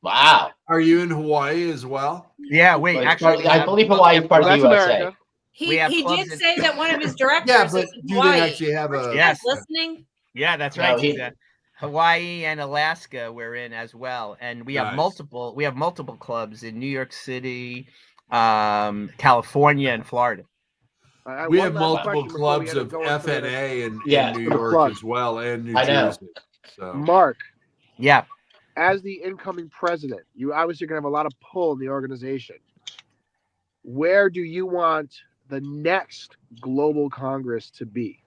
Wow. Are you in Hawaii as well? Yeah, wait, But actually, I believe Hawaii is part Well, of the that's USA. America. We He have did clubs in- say that one of his directors Yeah, but is in do Hawaii. they actually have Are a? you Yes. guys listening? Yeah, that's No, right. he- Suzanne. Hawaii and Alaska we're in as well, and we have Nice. multiple clubs in New York City, California, and Florida. We One have last multiple question before we clubs end up of going to the- FNA in Yeah. New For the York plug. as well, and New I know. Jersey. So Mark, Yeah. as the incoming president, you obviously are going to have a lot of pull in the organization. Where do you want the next global Congress to be?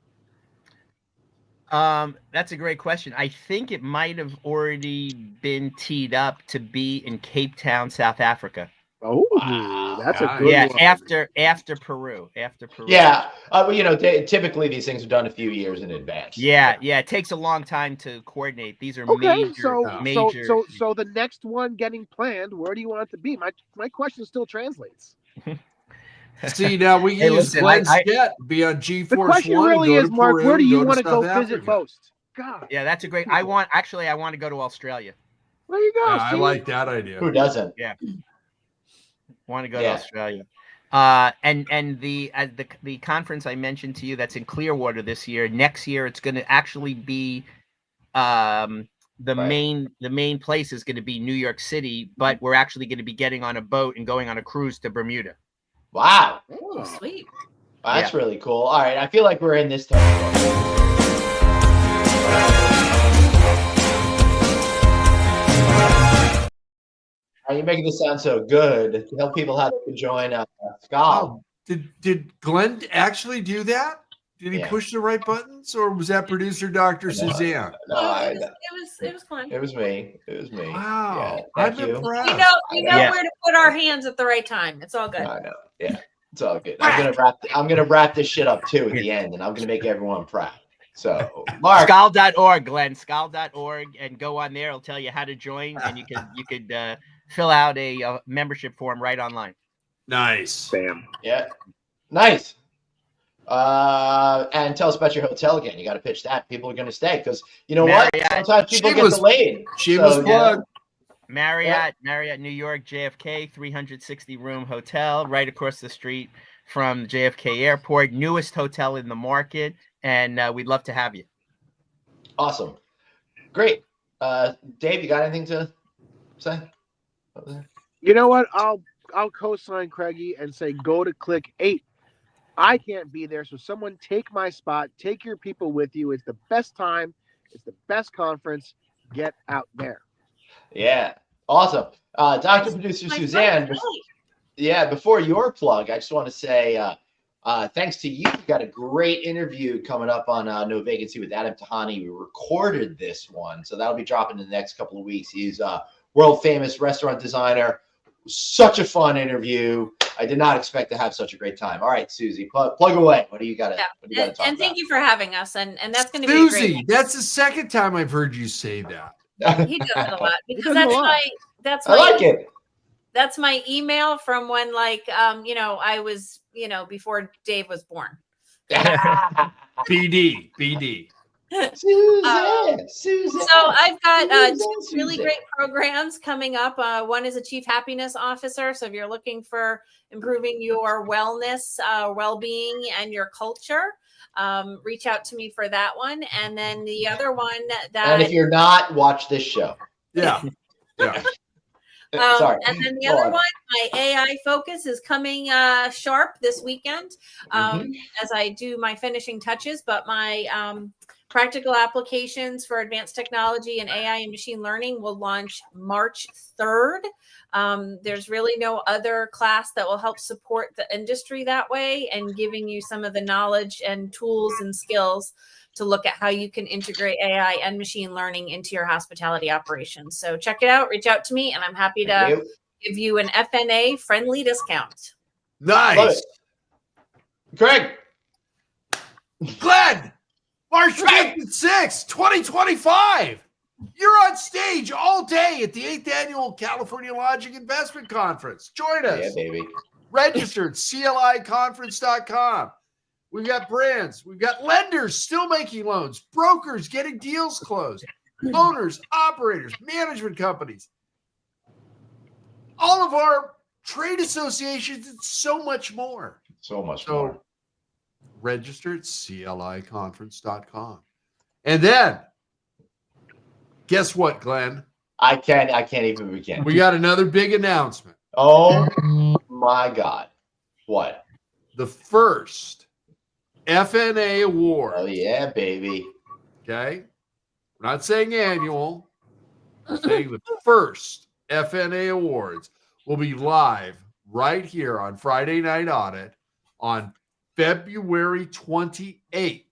That's a great question. I think it might have already been teed up to be in Cape Town, South Africa. Oh, Wow. that's a Yeah, good Yeah, one. after Peru. Yeah. Well, typically these things are done a few years in advance. Yeah. It takes a long time to coordinate. These are Okay, major. so the next one getting planned, where do you want it to be? My question still translates. see now we can Hey, use listen, Glenn I- Scott, be on G-Force The question One, really go is, to Mark, Peru, where do you to want to go South visit Africa. most? God, Yeah, that's a great. I want to go to Australia. there you go. Yeah, I see? like that idea. Who doesn't? Want to go to Yeah. Australia. And the conference I mentioned to you that's in Clearwater this year. Next year, it's going to actually be the main place is going to be New York City, but we're actually going to be getting on a boat and going on a cruise to Bermuda. Wow. Oh, sweet. That's really cool. All right. I feel like we're in this territory. You're making this sound so good. Tell people how they can join SKAL. Did Glenn actually do that? Did he Yeah. push the right buttons, or was that producer Dr. Suzanne? No, It was fun. it was me. It was me. Wow, Yeah, I'm thank you. impressed. We know Yeah. where to put our hands at the right time. It's all good. I know. Yeah, it's all good. I'm gonna wrap this shit up too at the end, and I'm gonna make everyone proud. So, Mark. Skal.org, Glenn, skal.org, and go on there. It'll tell you how to join, and you could fill out a membership form right online. Nice. Bam. Yeah. Nice. And tell us about your hotel again. You got to pitch that. People are going to stay because you know Marriott. what? Sometimes people get delayed. Shameless plug. Marriott New York JFK 360 room hotel right across the street from JFK Airport. Newest hotel in the market, and we'd love to have you. Awesome. Great. Dave, you got anything to say? You know what? I'll co-sign Craigie and say go to click 8. I can't be there, so someone take my spot. Take your people with you. It's the best time. It's the best conference. Get out there. Yeah. Awesome. Dr. Producer Suzanne, before your plug, I just want to say thanks to you. We got a great interview coming up on No Vacancy with Adam Tahani. We recorded this one, so that'll be dropping in the next couple of weeks. He's a world famous restaurant designer. Such a fun interview. I did not expect to have such a great time. All right, Susie, plug away. What do you got to talk about? And thank you for having us. And that's going to be Susie, great. That's the second time I've heard you say that. He does it a lot because I like it. That's my email from when I was, before Dave was born. BD. Suzanne. So I've got two Suzanne. really great programs coming up. One is a Chief Happiness Officer. So if you're looking for improving your wellness, well-being, and your culture, reach out to me for that one. And then the other one and if you're not, watch this show. Yeah. Sorry. And then the other one, my AI focus is coming sharp this weekend as I do my finishing touches. But my practical applications for advanced technology and AI and machine learning will launch March 3rd. There's really no other class that will help support the industry that way and giving you some of the knowledge and tools and skills to look at how you can integrate AI and machine learning into your hospitality operations. So check it out, reach out to me, and I'm happy to give you an FNA friendly discount. Nice. Greg. Glenn, March 5th and 6th, 2025. You're on stage all day at the 8th Annual California Lodging Investment Conference. Join us. Yeah, baby. Registered, CLIconference.com. We've got brands. We've got lenders still making loans, brokers getting deals closed, owners, operators, management companies, all of our trade associations, and so much more. So much more. Register at CLIconference.com. And then, guess what, Glenn? I can't even begin. We got another big announcement. Oh my God. What? The first FNA award. Oh yeah, baby. Okay. We're not saying annual. We're saying the first FNA awards will be live right here on Friday Night Audit on February 28th.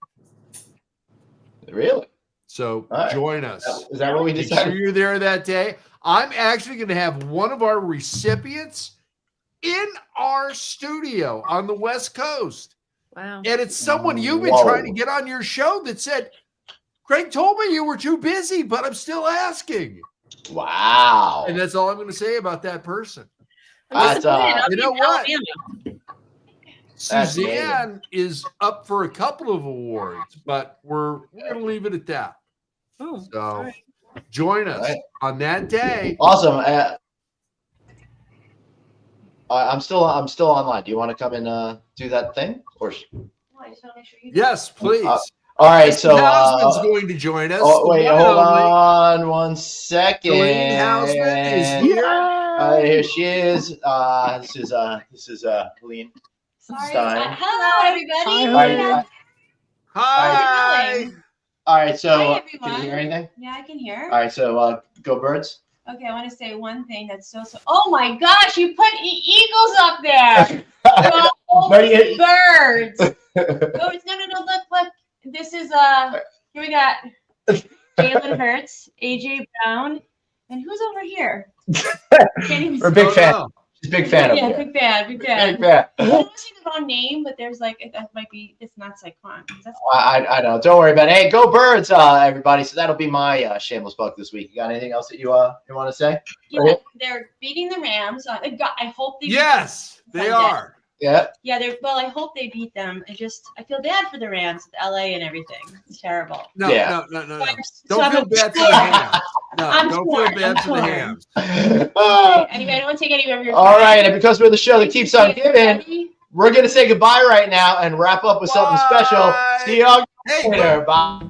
Really? So right. Join us. Is that what we Make decided? sure you're there that day. I'm actually going to have one of our recipients in our studio on the West Coast. Wow. And it's someone you've been trying to get on your show that said, Craig told me you were too busy, but I'm still asking. Wow. And that's all I'm going to say about that person. You know what? That's Suzanne is up for a couple of awards, but we're going to leave it at that. So join us on that day. Awesome. I'm still online. Do you want to come and do that thing? Or yes, please. All right. So Hausman's going to join us. Oh, wait, hold on 1 second. Elaine Hausman is here. Here she is. This is Helene Stein. Hello, everybody. Hi. All right. So Hi, can everyone. you hear anything? Yeah, I can hear. All right. So go Birds. Okay, I want to say one thing that's so. Oh my gosh, you put eagles up there. Oh, birds. Birds. No. Look. This is here we got Jalen Hurts, AJ Brown, and who's over here? We're a big fan. Big fan of Yeah, it. big fan, big fan. Big fan. I don't say the wrong name, but there's like that might be. It's not Saquon. That's I know. Don't worry about it. Hey, go Birds, everybody. So that'll be my shameless plug this week. You got anything else that you want to say? yeah. They're beating the Rams. I hope they. Yes, they are. Yeah. Yeah, well, I hope they beat them. I feel bad for the Rams, LA and everything. It's terrible. No. So Don't feel bad for the Hams. No, I'm don't torn. feel bad I'm for the torn. Hams. Anyway, I don't want to take any of your. All right, and because we're the show that keeps on giving, we're gonna say goodbye right now and wrap up with something special. See y'all later. Bye.